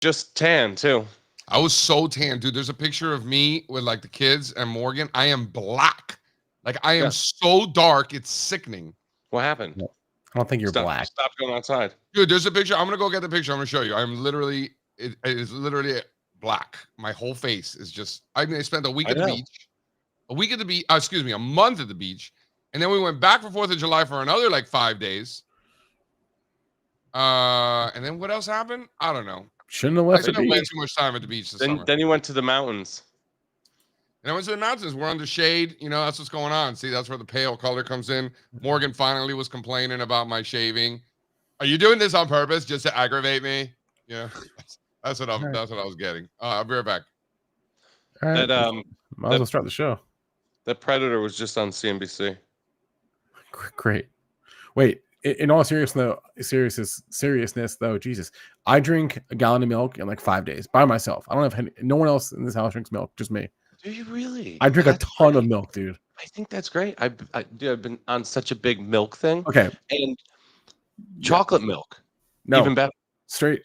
Just tan too. I was so tan, dude. There's a picture of me with like the kids and Morgan. I am black. Like I am so dark, it's sickening. What happened? No, I don't think you're black. Stop going outside. Dude, there's a picture. I'm gonna go get the picture. I'm gonna show you. I'm literally, it is literally black. My whole face is just, I mean, I spent a week at the beach. A week at the beach, excuse me, a month at the beach. And then we went back for 4th of July for another like 5 days. And then what else happened? I don't know. Shouldn't have left I spent way too much time at the beach this summer. Then you went to the mountains. And I went to the mountains. We're under shade. You know, that's what's going on. See, that's where the pale color comes in. Morgan finally was complaining about my shaving. Are you doing this on purpose just to aggravate me? Yeah, that's what I was getting. I'll be right back. All right. Might as well start the show. That Predator was just on CNBC. Great. Wait. In all seriousness, though, Jesus, I drink a gallon of milk in like 5 days by myself. I don't have no one else in this house drinks milk, just me. Do you really? I drink a ton of milk, dude. I think that's great. I've been on such a big milk thing. Okay. And chocolate milk, even better. Straight.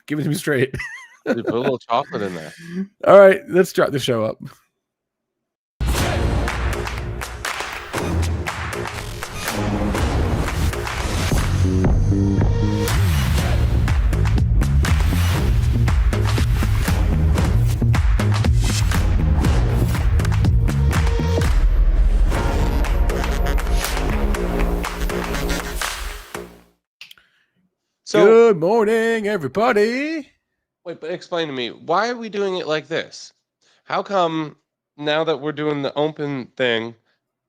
Give it to me straight. Put a little chocolate in there. All right, let's start the show up. So, good morning, everybody. Wait, but explain to me, why are we doing it like this? How come now that we're doing the open thing,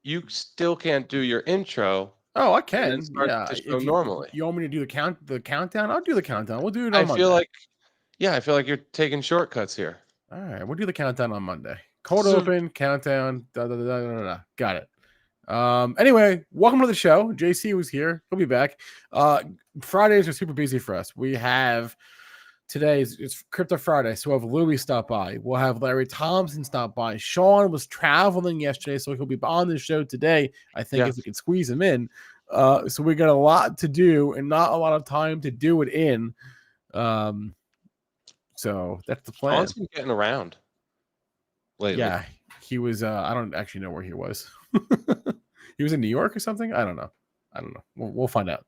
you still can't do your intro? Oh, I can. Yeah, normally. You want me to do the countdown? I'll do the countdown. We'll do it on Monday. I feel like you're taking shortcuts here. All right, we'll do the countdown on Monday. Cold open, countdown, got it. Anyway, welcome to the show. JC was here. He'll be back. Fridays are super busy for us. We have it's Crypto Friday, so we'll have Louis stop by. We'll have Larry Thompson stop by. Sean was traveling yesterday, so he'll be on the show today. I think if we can squeeze him in. So we got a lot to do and not a lot of time to do it in. So that's the plan. Sean's been getting around lately. Yeah, he was. I don't actually know where he was. He was in New York or something. I don't know. We'll find out.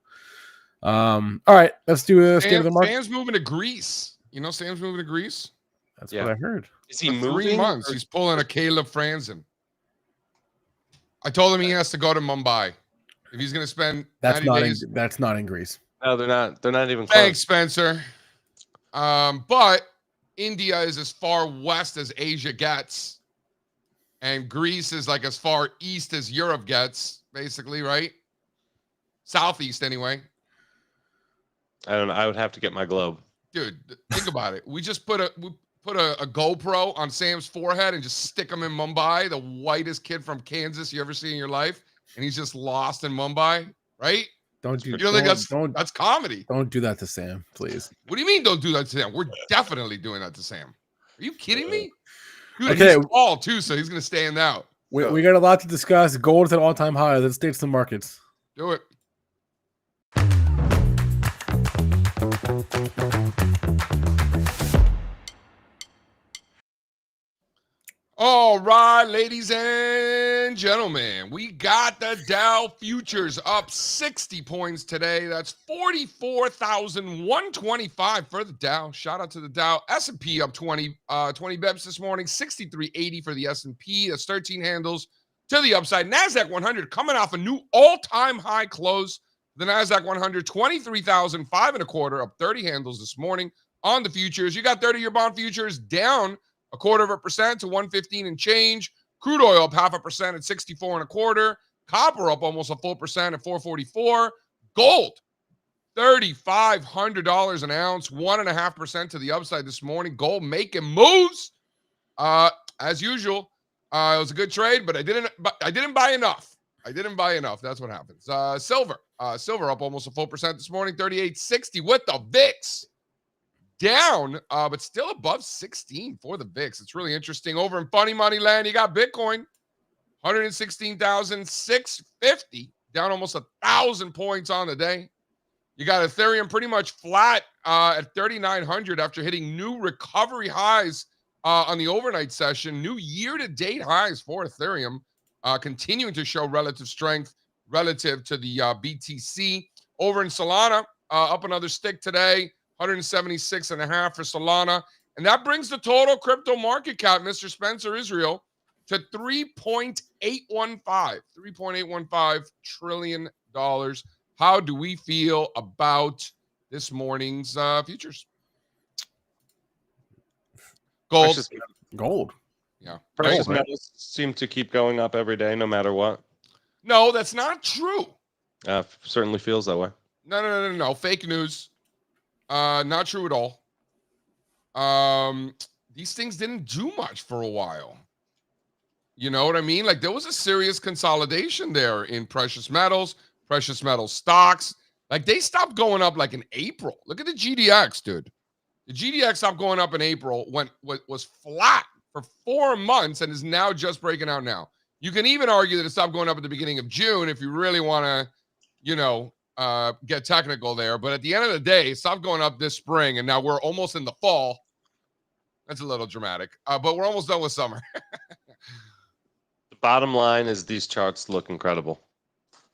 All right, let's do a state of the market. Sam's moving to Greece. You know, Sam's moving to Greece. That's what I heard. Is he moving? 3 months. He's pulling a Caleb Franzen. I told him he has to go to Mumbai if he's going to spend. That's not in Greece. No, they're not. They're not even close. Thanks, Spencer. But India is as far west as Asia gets. And Greece is like as far east as Europe gets, basically, right? Southeast, anyway. I don't know. I would have to get my globe. Dude, think about it. We just put a GoPro on Sam's forehead and just stick him in Mumbai, the whitest kid from Kansas you ever see in your life, and he's just lost in Mumbai, right? That's comedy. Don't do that to Sam, please. What do you mean don't do that to Sam? We're definitely doing that to Sam. Are you kidding me? Dude, okay. He's tall too, so he's gonna stand out. We got a lot to discuss. Gold is at all-time high. Let's state some markets. Do it. All right, ladies and gentlemen, we got the Dow futures up 60 points today. That's 44,125 for the Dow. Shout out to the Dow. S&P up 20 bips this morning, 63.80 for the S&P. That's 13 handles to the upside. NASDAQ 100 coming off a new all-time high close. The NASDAQ 100, 23,005 and a quarter, up 30 handles this morning on the futures. You got 30-year bond futures down 0.25% to 115 and change. Crude oil up 0.5% at 64 and a quarter. Copper up almost a full percent at 444. Gold, $3,500 an ounce, 1.5% to the upside this morning. Gold making moves. As usual, it was a good trade, but I didn't buy enough. That's what happens. Silver up almost a full percent this morning, 38.60 with the VIX. Down, but still above 16 for the VIX. It's really interesting. Over in funny money land, you got Bitcoin, 116,650, down almost 1,000 points on the day. You got Ethereum pretty much flat at 3,900 after hitting new recovery highs on the overnight session. New year-to-date highs for Ethereum, continuing to show relative strength relative to the BTC. Over in Solana, up another stick today, 176.5 for Solana. And that brings the total crypto market cap, Mr. Spencer Israel, to $3.815 trillion. How do we feel about this morning's futures? Gold. Gold. Yeah. Precious Gold, right? metals seem to keep going up every day, no matter what. No, that's not true. Certainly feels that way. No. Fake news. Not true at all. These things didn't do much for a while. You know what I mean? Like, there was a serious consolidation there in precious metal stocks. Like, they stopped going up like in April. Look at the GDX, dude. The GDX stopped going up in April, was flat for 4 months and is now just breaking out now. You can even argue that it stopped going up at the beginning of June if you really want to, get technical there. But at the end of the day, it stopped going up this spring, and now we're almost in the fall. That's a little dramatic, but we're almost done with summer. The bottom line is these charts look incredible.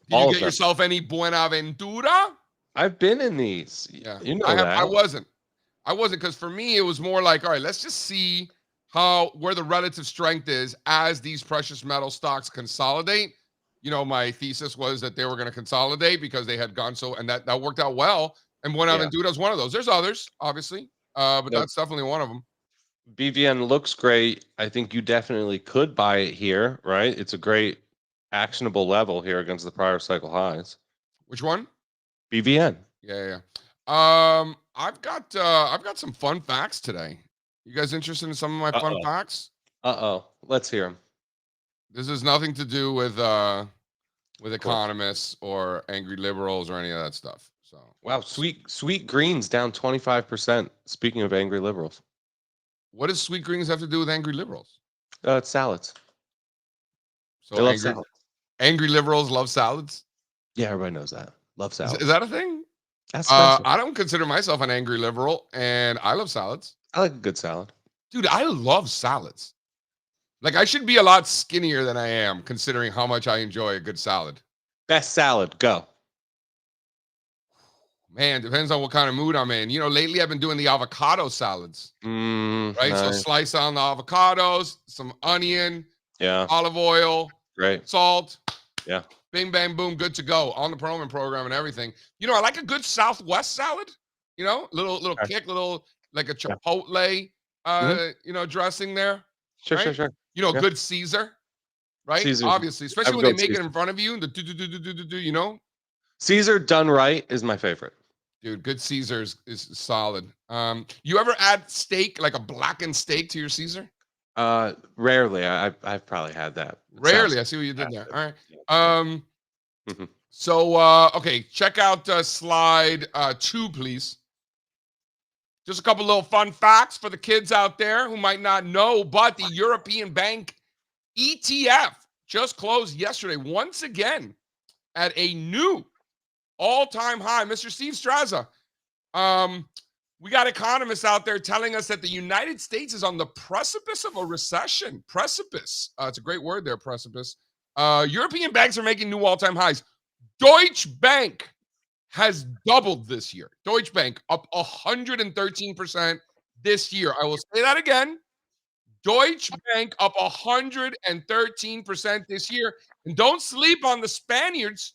Did you get yourself any Buenaventura? I've been in these. Yeah, you know that. I wasn't because for me it was more like, all right, let's just see where the relative strength is as these precious metal stocks consolidate. My thesis was that they were going to consolidate because they had gone and that worked out well. And Buenaventura is one of those. There's others, obviously, but that's definitely one of them. BVN looks great. I think you definitely could buy it here, right? It's a great actionable level here against the prior cycle highs. Which one? BVN. Yeah. I've got some fun facts today. You guys interested in some of my fun facts? Let's hear them. This has nothing to do with economists or angry liberals or any of that stuff. So wow, sweet greens down 25%. Speaking of angry liberals. What does sweet greens have to do with angry liberals? It's salads. So angry liberals love salads? Yeah, everybody knows that. Love salads. Is that a thing? That's I don't consider myself an angry liberal, and I love salads. I like a good salad. Dude, I love salads. Like, I should be a lot skinnier than I am, considering how much I enjoy a good salad. Best salad, go. Man, depends on what kind of mood I'm in. Lately I've been doing the avocado salads. Right? Nice. So slice on the avocados, some onion, olive oil, salt. Yeah. Bing, bang, boom, good to go on the Perlman program and everything. I like a good Southwest salad. Little kick, like a Chipotle, dressing there. Sure, right? sure. Good Caesar, right? Caesar's, obviously, especially when they make it in front of you. Caesar done right is my favorite. Dude, good Caesar is solid. You ever add steak, like a blackened steak, to your Caesar? Rarely. I've probably had that. Rarely. I see what you did there. All right. So okay, check out slide 2, please. Just a couple little fun facts for the kids out there who might not know, but the European Bank ETF just closed yesterday once again at a new all-time high. Mr. Steve Strazza, we got economists out there telling us that the United States is on the precipice of a recession. Precipice. It's a great word there, precipice. European banks are making new all-time highs. Deutsche Bank has doubled this year. Deutsche Bank up 113% this year. I will say that again. Deutsche Bank up 113% this year. And don't sleep on the Spaniards.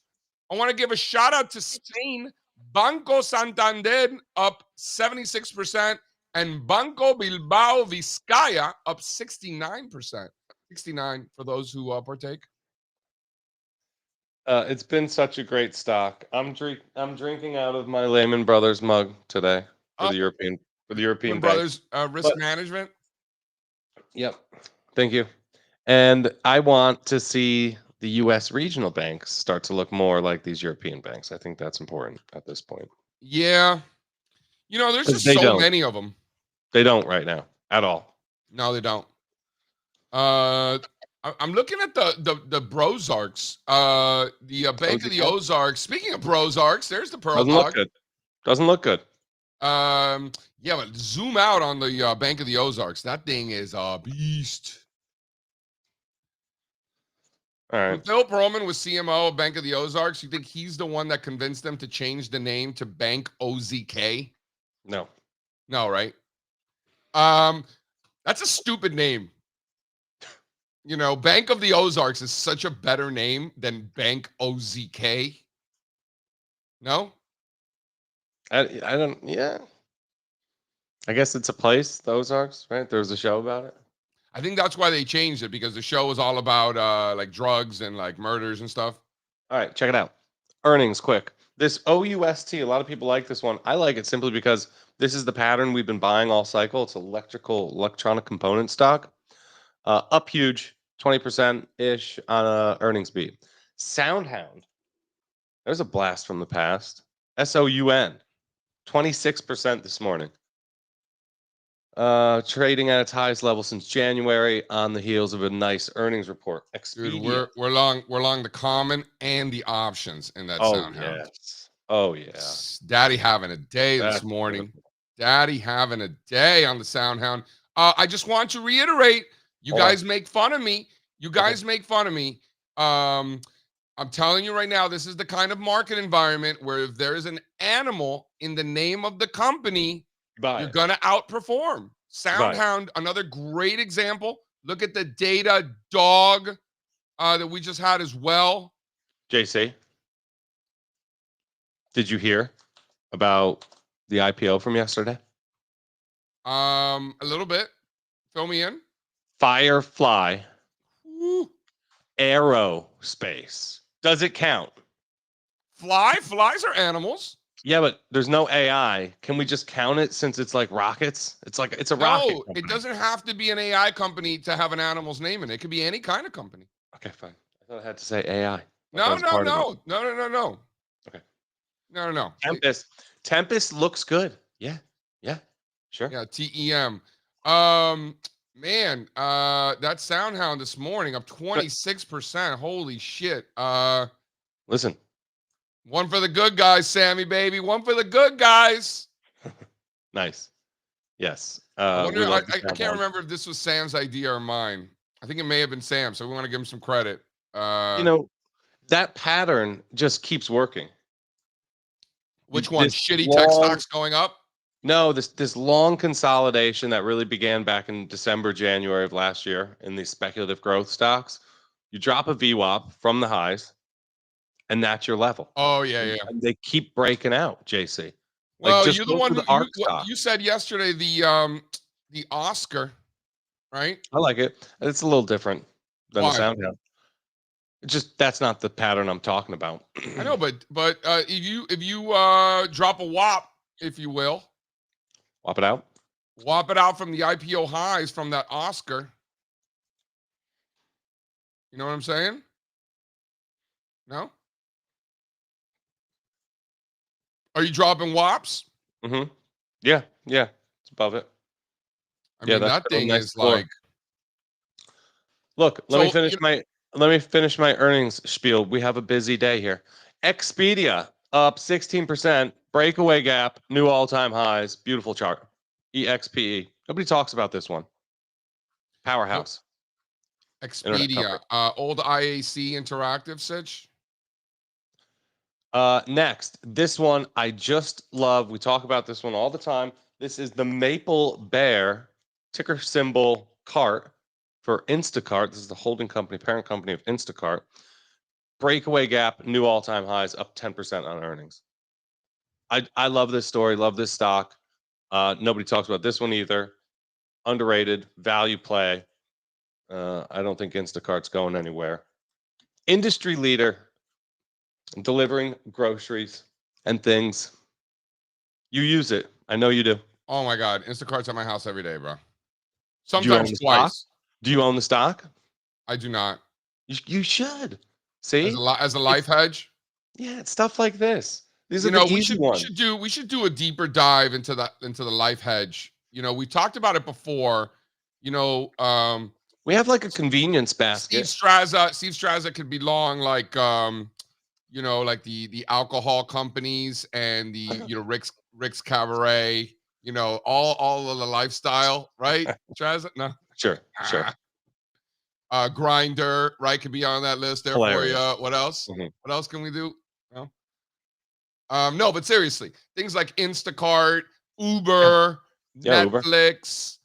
I want to give a shout out to Spain. Banco Santander up 76% and Banco Bilbao Vizcaya up 69%. 69 for those who partake. It's been such a great stock. I'm drinking out of my Lehman Brothers mug today for the European Brothers risk management. Yep. Thank you. And I want to see the U.S. regional banks start to look more like these European banks. I think that's important at this point. Yeah. There's just so many of them. They don't right now at all. No, they don't. I'm looking at the Brozarks, the Bank of the Ozarks. Speaking of Brozarks, there's the Pearl Dog. Doesn't look good. Yeah, but zoom out on the Bank of the Ozarks. That thing is a beast. All When right. Phil Perlman was CMO of Bank of the Ozarks, you think he's the one that convinced them to change the name to Bank OZK? No. No, right? That's a stupid name. You know, Bank of the Ozarks is such a better name than Bank OZK. No? I don't. Yeah. I guess it's a place, the Ozarks, right? There was a show about it. I think that's why they changed it, because the show was all about like drugs and like murders and stuff. All right, check it out. Earnings quick. This OUST, a lot of people like this one. I like it simply because this is the pattern we've been buying all cycle. It's electronic component stock. Up huge, 20% ish on a earnings beat. Soundhound, there's a blast from the past. SOUN, 26% this morning. Trading at its highest level since January on the heels of a nice earnings report. Dude, Expedia. we're long the common and the options in that Oh Soundhound. yes. Oh yeah. Daddy having a day this That's morning. beautiful. Daddy having a day on the Soundhound. I just want to reiterate, you Hold on. guys make fun of me. You guys make fun of me. I'm telling you right now, this is the kind of market environment where if there is an animal in the name of the company, Buy you're it. gonna outperform. Right. Soundhound, another great example. Look at the data dog that we just had as well. JC, did you hear about the IPO from yesterday? A little bit. Fill me in. Firefly Woo. Aerospace. Does it count? Flies are animals. Yeah, but there's no AI. Can we just count it since it's like rockets? It's a rocket. No, Company. it doesn't have to be an AI company to have an animal's name in it. It could be any kind of company. Okay, fine. I thought I had to say AI. No. Okay. No. Tempest looks good. Yeah. Sure. Yeah, TEM. Man, that Soundhound this morning up 26%. Holy shit. Listen. One for the good guys, Sammy baby. One for the good guys. Nice. Yes. I I can't remember if this was Sam's idea or mine. I think it may have been Sam, so we want to give him some credit. That pattern just keeps working. Which one? Shitty tech stocks going up? No, this long consolidation that really began back in December, January of last year in these speculative growth stocks. You drop a VWAP from the highs, and that's your level. Oh yeah. And they keep breaking out, JC. Well, just you're the one who stock. you said yesterday the Oscar, right? I like it. It's a little different than the Soundhound. That's not the pattern I'm talking about. I know, but if you drop a WAP, if you will, Whop it out. Whop it out from the IPO highs from that Oscar. You know what I'm saying? No? Are you dropping WAPs? Mm-hmm. Yeah. It's above it. I mean, that thing nice is floor. like. Look, let me finish my earnings spiel. We have a busy day here. Expedia up 16%, breakaway gap, new all-time highs, beautiful chart. EXPE. Nobody talks about this one. Powerhouse. Expedia, old IAC Interactive, Sitch. Next, this one I just love. We talk about this one all the time. This is the Maple Bear, ticker symbol CART for Instacart. This is the holding company, parent company of Instacart. Breakaway gap, new all-time highs, up 10% on earnings. I love this story, love this stock. Nobody talks about this one either. Underrated, value play. I don't think Instacart's going anywhere. Industry leader, delivering groceries and things. You use it. I know you do. Oh my God, Instacart's at my house every day, bro. Sometimes twice. Do you own the stock? I do not. You should. See? As a life hedge? Yeah, it's stuff like this. These are the easy ones. We should do a deeper dive into the life hedge. We talked about it before. We have like a convenience basket. Steve Strazza could be long like like the alcohol companies and the Rick's Cabaret, all of the lifestyle, right? Strazza? No. Sure. Grinder, right? Could be on that list there Hilarious. for you. What else? Mhm. What else can we do? No. No, but seriously, things like Instacart, Uber, Yeah, Uber. Netflix.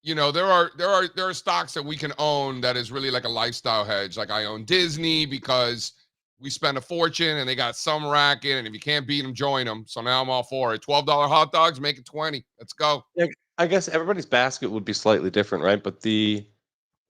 There are stocks that we can own that is really like a lifestyle hedge. Like I own Disney because we spend a fortune and they got some racket, and if you can't beat them, join them. So now I'm all for it. $12 hot dogs, make it 20. Let's go. Yeah, I guess everybody's basket would be slightly different, right? But the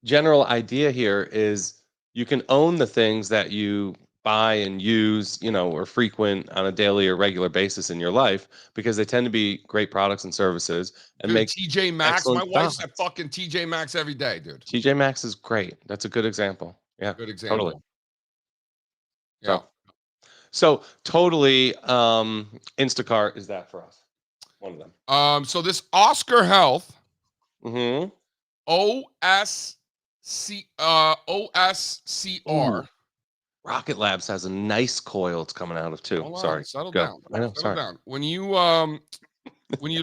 general idea here is you can own the things that you buy and use, or frequent on a daily or regular basis in your life because they tend to be great products and services and Dude, make TJ Maxx. My excellent wife's stocks. at fucking TJ Maxx every day, dude. TJ Maxx is great. That's a good example. Yeah, Good example. totally. Yeah. So totally, Instacart is that for us. One of them. So this Oscar Health Mm-hmm. OSCR. Ooh. Rocket Labs has a nice coil it's coming out of too. Hold on, Sorry. settle Go. down. I know. Settle Sorry. down. When you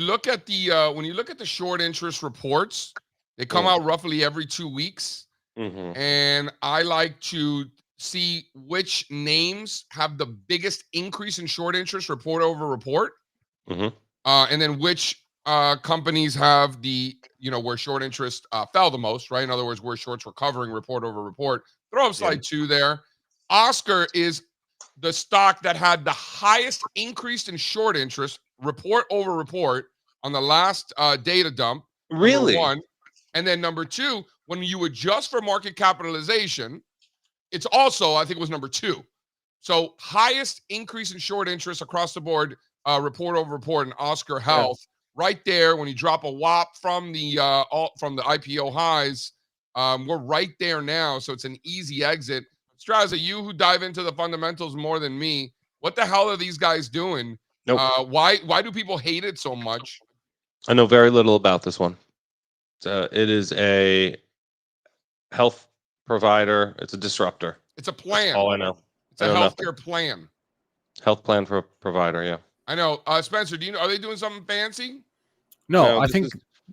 look at the short interest reports, they come out roughly every 2 weeks. Mm-hmm. And I like to see which names have the biggest increase in short interest report over report. Mm-hmm. And then which companies have the, where short interest fell the most, right? In other words, where shorts were covering report over report. Throw up slide 2 there. Oscar is the stock that had the highest increase in short interest report over report on the last data dump. Really? Number 1. And then number 2, when you adjust for market capitalization, it's also, I think it was number 2. So highest increase in short interest across the board, report over report in Oscar Health. Yeah. Right there, when you drop a whop from the IPO highs, we're right there now. So it's an easy exit. Strazza, you who dive into the fundamentals more than me, what the hell are these guys doing? Nope. Why do people hate it so much? I know very little about this one. It is a health provider. It's a disruptor. It's a plan. That's all I know. It's a healthcare plan. Health plan for a provider, yeah. I know. Spencer, are they doing something fancy? No, I think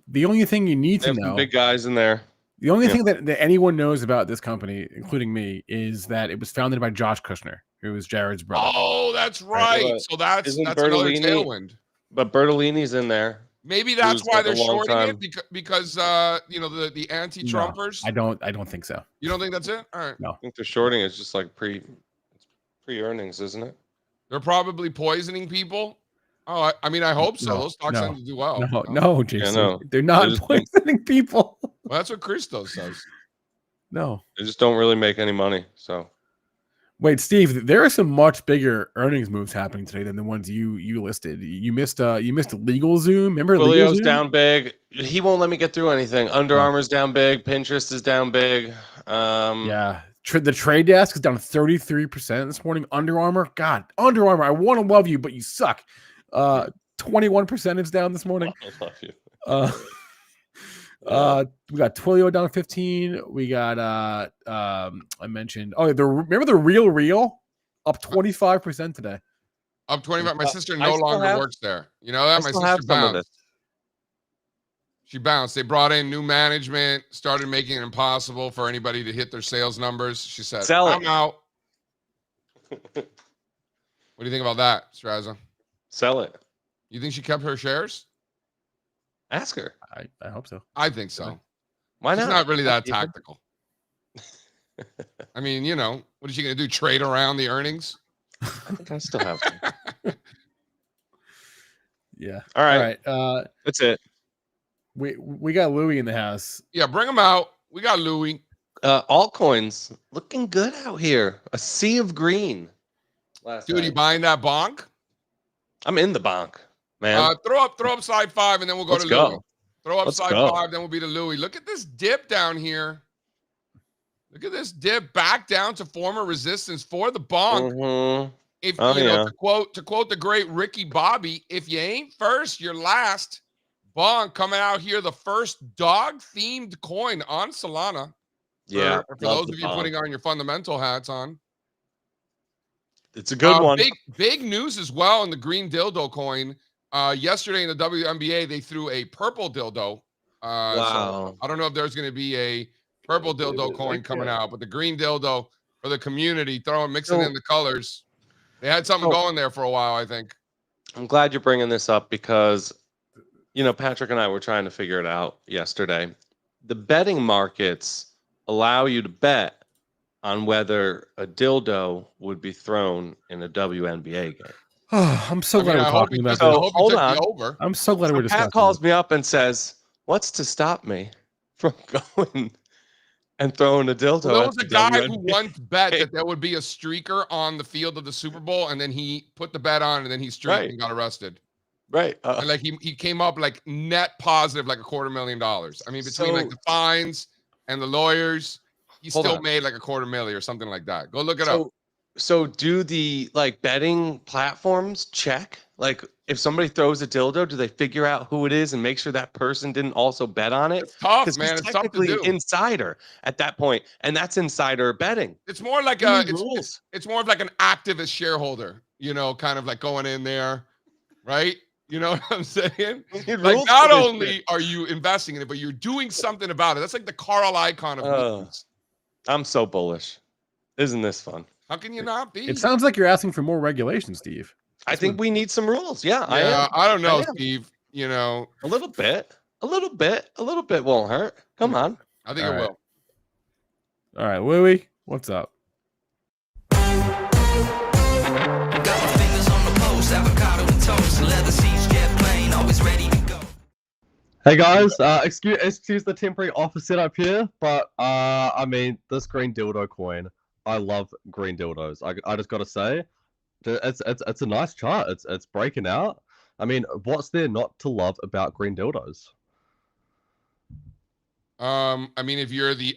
the only thing you need to know. Some big guys in there. The only thing that anyone knows about this company, including me, is that it was founded by Josh Kushner, who was Jared's brother. Oh, that's right. So that's another tailwind. But Bertolini's in there. Maybe that's why they're shorting it because the anti-Trumpers. No, I don't think so. You don't think that's it? All right. No. I think they're shorting. It's just like pre-earnings, isn't it? They're probably poisoning people. Oh, I mean, I hope so. Those stocks tend to do well. No, Jason. They're not poisoning people. Well, that's what Christos says. No. They just don't really make any money. So. Wait, Steve, there are some much bigger earnings moves happening today than the ones you listed. You missed LegalZoom. Remember Twilio's LegalZoom? Down big. He won't let me get through anything. Under Armour's down big. Pinterest is down big. Yeah. The trade desk is down 33% this morning. Under Armour, God, Under Armour, I want to love you, but you suck. 21% is down this morning. I love you. We got Twilio down 15. We got I mentioned remember the Real up 25% today. Up 25. My sister no longer works there. You know that? My sister bounced. She bounced. They brought in new management, started making it impossible for anybody to hit their sales numbers. She said, I'm out. What do you think about that, Strazza? Sell it. You think she kept her shares? Ask her. I hope so. I think so. Why not? She's not really that tactical. I mean, what is she going to do? Trade around the earnings? I think I still have some. Yeah. All right. That's it. We got Louis in the house. Yeah, bring him out. We got Louis. Altcoins looking good out here. A sea of green. Dude, you buying that bonk? I'm in the bonk, man. Throw up slide 5, and then we'll go to Louis. Throw up slide 5, then we'll be to Louis. Look at this dip down here. Look at this dip back down to former resistance for the bonk. Mm-hmm. If to quote the great Ricky Bobby, if you ain't first, you're last. Bonk coming out here, the first dog-themed coin on Solana. Yeah. For those of you putting on your fundamental hats on. It's a good one. Big news as well in the green dildo coin. Yesterday in the WNBA, they threw a purple dildo. Wow. So I don't know if there's going to be a purple dildo coin coming out, but the green dildo for the community, mixing in the colors. They had something going there for a while, I think. I'm glad you're bringing this up because, Patrick and I were trying to figure it out yesterday. The betting markets allow you to bet on whether a dildo would be thrown in a WNBA game. Oh, I'm so glad we're talking about this. Hold on. I'm so glad we're discussing. Pat calls me up and says, "What's to stop me from going and throwing a dildo?" Well, there was a guy who once bet that there would be a streaker on the field of the Super Bowl, and then he put the bet on, and then he streaked and got arrested. Right. And like he came up like net positive, like $250,000. I mean, between like the fines and the lawyers, he still made like $250,000 or something like that. Go look it up. So do the betting platforms check? Like if somebody throws a dildo, do they figure out who it is and make sure that person didn't also bet on it? It's tough, man. It's tough to do. Insider at that point, and that's insider betting. It's more like it's more of like an activist shareholder, kind of like going in there, right? You know what I'm saying? Like not only are you investing in it, but you're doing something about it. That's like the Carl Icahn of news. I'm so bullish. Isn't this fun? How can you not be? It sounds like you're asking for more regulation, Steve. I think we need some rules. Yeah, I don't know, Steve. A little bit won't hurt. Come on. I think it will. All right, Louie, what's up? Hey guys, excuse the temporary office setup here, but I mean this green dildo coin. I love green dildos. I just gotta say, it's a nice chart. It's breaking out. I mean, what's there not to love about green dildos? I mean, if you're the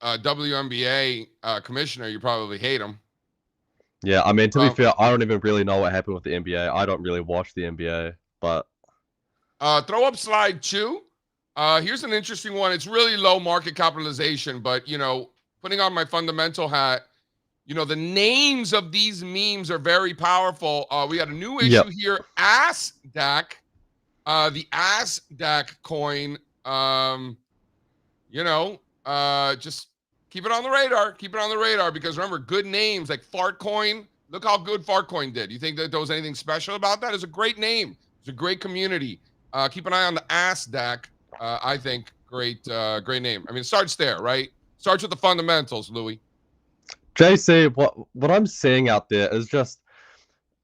WNBA commissioner, you probably hate them. Yeah, I mean, to be fair, I don't even really know what happened with the NBA. I don't really watch the NBA, but throw up slide 2. Here's an interesting one. It's really low market capitalization, but putting on my fundamental hat, the names of these memes are very powerful. We had a new issue here, ASDAC, the ASDAC coin. Just keep it on the radar. Keep it on the radar because remember, good names like Fartcoin. Look how good Fartcoin did. You think that there was anything special about that? It's a great name. It's a great community. Keep an eye on the ASDAC. I think great name. I mean, it starts there, right? Starts with the fundamentals, Louis. JC, what I'm seeing out there is just,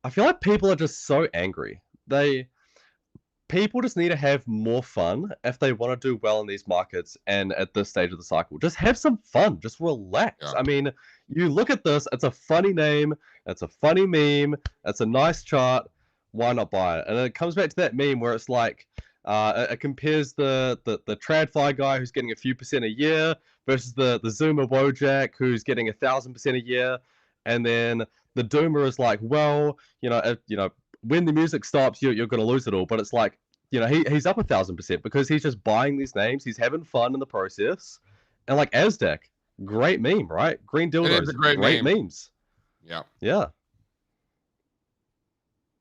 I feel like people are just so angry. People just need to have more fun if they want to do well in these markets and at this stage of the cycle. Just have some fun. Just relax. Yeah. I mean, you look at this, it's a funny name, it's a funny meme, it's a nice chart. Why not buy it? And it comes back to that meme where it's like, it compares the TradFi guy who's getting a few percent a year versus the Zoomer Wojak who's getting 1,000% a year, and then the Doomer is like, well, when the music stops, you're going to lose it all. But it's like, he's up 1,000% because he's just buying these names, he's having fun in the process, and like ASDAC, great meme, right? Green dildos, it's a great memes. Yeah.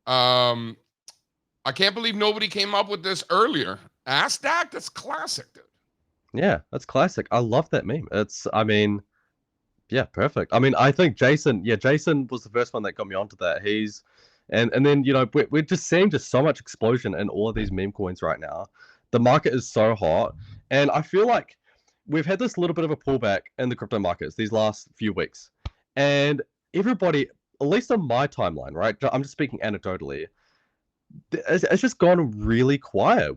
I can't believe nobody came up with this earlier. ASDAC, that's classic, dude. Yeah, that's classic. I love that meme. Perfect. I mean, I think Jason was the first one that got me onto that. And then, we're just seeing just so much explosion in all of these meme coins right now. The market is so hot. And I feel like we've had this little bit of a pullback in the crypto markets these last few weeks. And everybody, at least on my timeline, right? I'm just speaking anecdotally. It's just gone really quiet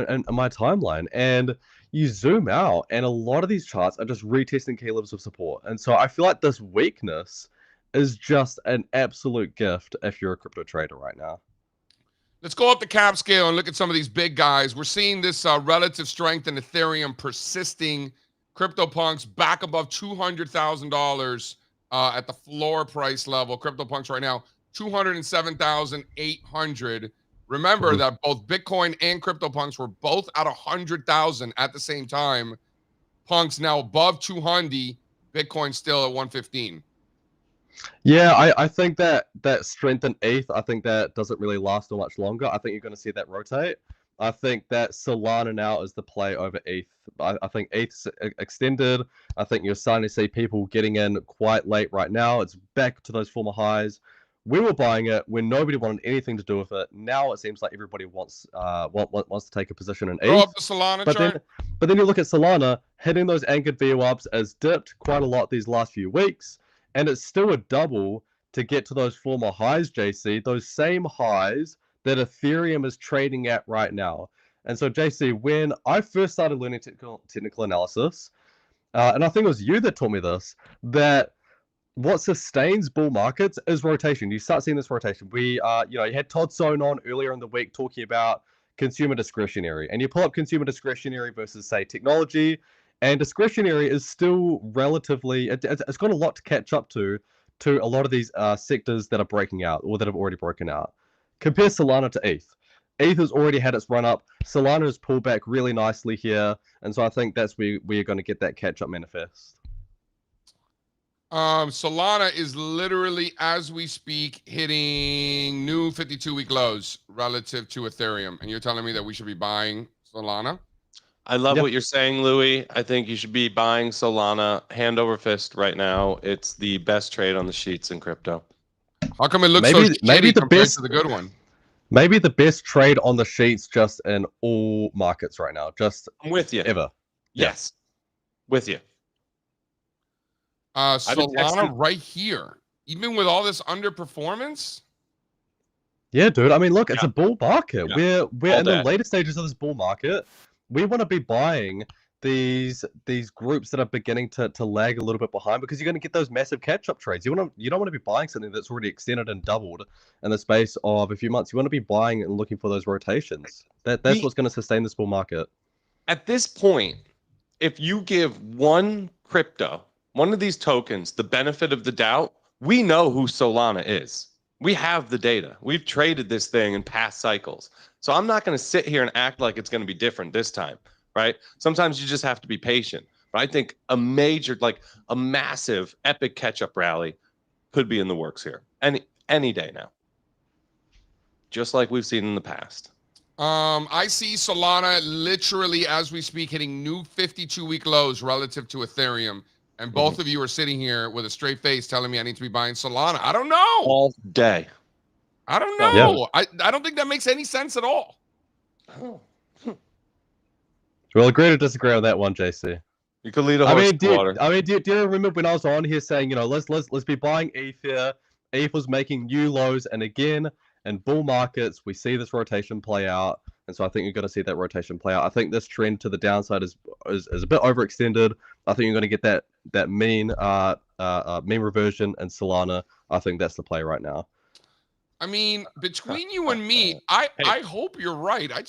in my timeline. And you zoom out, and a lot of these charts are just retesting key levels of support. And so I feel like this weakness is just an absolute gift if you're a crypto trader right now. Let's go up the cap scale and look at some of these big guys. We're seeing this relative strength in Ethereum persisting. CryptoPunks back above $200,000 at the floor price level. CryptoPunks right now, 207,800. Remember that both Bitcoin and CryptoPunks were both at 100,000 at the same time. Punks now above 200, Bitcoin still at 115. Yeah, I think that strength in ETH, I think that doesn't really last too much longer. I think you're going to see that rotate. I think that Solana now is the play over ETH. I think ETH's extended. I think you're starting to see people getting in quite late right now. It's back to those former highs. We were buying it when nobody wanted anything to do with it. Now it seems like everybody wants to take a position in Throw ETH. up the Solana But chart. then you look at Solana hitting those anchored VWAPs has dipped quite a lot these last few weeks, and it's still a double to get to those former highs, JC, those same highs that Ethereum is trading at right now. And so, JC, when I first started learning technical analysis, and I think it was you that taught me this, that what sustains bull markets is rotation. You start seeing this rotation. You had Thompson on earlier in the week talking about consumer discretionary, and you pull up consumer discretionary versus, say, technology, and discretionary is still relatively, it's got a lot to catch up to a lot of these sectors that are breaking out or that have already broken out. Compare Solana to ETH. ETH has already had its run up. Solana has pulled back really nicely here, and so I think that's where you're going to get that catch up manifest. Solana is literally, as we speak, hitting new 52-week lows relative to Ethereum. And you're telling me that we should be buying Solana? I love what you're saying, Louis. I think you should be buying Solana hand over fist right now. It's the best trade on the sheets in crypto. How come it looks so shitty compared to the good one? Maybe the best trade on the sheets just in all markets right now. Just I'm with you. Ever. Yes. With you. Solana right here. Even with all this underperformance? Yeah, dude. I mean, look, it's a bull market. Yeah. We're in the later stages of this bull market. We want to be buying these groups that are beginning to lag a little bit behind, because you're going to get those massive catch-up trades. You don't want to be buying something that's already extended and doubled in the space of a few months. You want to be buying and looking for those rotations. That's what's going to sustain this bull market. At this point, if you give one of these tokens, the benefit of the doubt, we know who Solana is. We have the data. We've traded this thing in past cycles. So I'm not going to sit here and act like it's going to be different this time, right? Sometimes you just have to be patient. But I think a massive, epic catch-up rally could be in the works here. Any day now. Just like we've seen in the past. I see Solana literally, as we speak, hitting new 52-week lows relative to Ethereum. And both of you are sitting here with a straight face telling me I need to be buying Solana. I don't know. All day. I don't know. Yeah. I don't think that makes any sense at all. We'll agree to disagree on that one, JC. You could lead a horse to water. Do you remember when I was on here saying, let's be buying ETH here? ETH was making new lows, and again, in bull markets, we see this rotation play out. And so I think you're going to see that rotation play out. I think this trend to the downside is a bit overextended. I think you're going to get that mean reversion in Solana. I think that's the play right now. I mean, between you and me, I hope you're right. I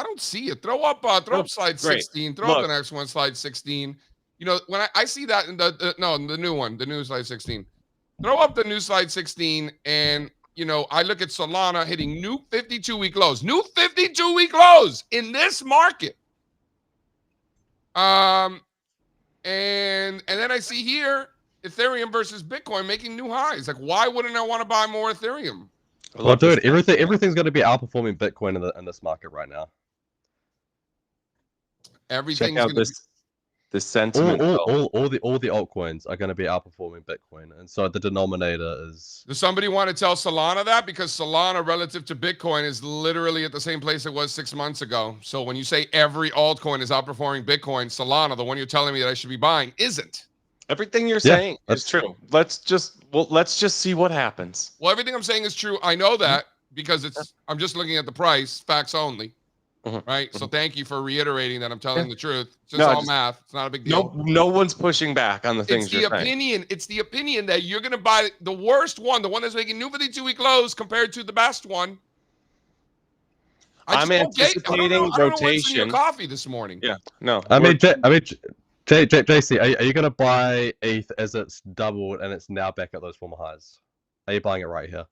don't see it. Throw up slide 16. Throw up the next one, slide 16. You know, when I see that in the new one, the new slide 16. Throw up the new slide 16, and you know, I look at Solana hitting new 52-week lows. New 52-week lows in this market. And then I see here Ethereum versus Bitcoin making new highs. Like, why wouldn't I want to buy more Ethereum? Well, dude, everything's going to be outperforming Bitcoin in this market right now. Everything's going to be... The sentiment. All the altcoins are going to be outperforming Bitcoin, and so the denominator is. Does somebody want to tell Solana that? Because Solana relative to Bitcoin is literally at the same place it was 6 months ago. So when you say every altcoin is outperforming Bitcoin, Solana, the one you're telling me that I should be buying, isn't. Everything you're saying is true. Let's just see what happens. Well, everything I'm saying is true. I know that because I'm just looking at the price, facts only. Right. So thank you for reiterating that I'm telling the truth. It's just math. It's not a big deal. No one's pushing back on the things you're saying. It's the opinion that you're going to buy the worst one, the one that's making new 52-week lows compared to the best one. I'm anticipating rotation. Your coffee this morning. Yeah. No. JC, are you going to buy ETH as it's doubled and it's now back at those former highs? Are you buying it right here?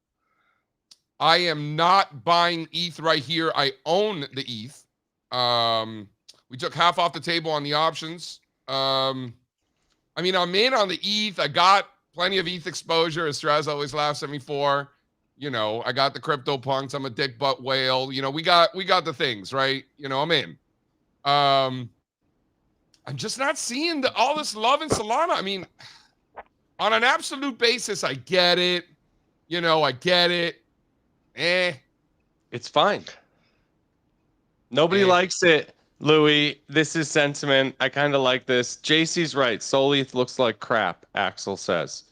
I am not buying ETH right here. I own the ETH. We took half off the table on the options. I mean, I'm in on the ETH. I got plenty of ETH exposure, as Strazza always laughs at me for. You know, I got the crypto punks. I'm a dick butt whale. You know, we got the things, right? You know, I'm in. I'm just not seeing all this love in Solana. I mean, on an absolute basis, I get it. You know, I get it. It's fine. Nobody likes it, Louis. This is sentiment. I kind of like this. JC's right. Sol ETH looks like crap, Axel says.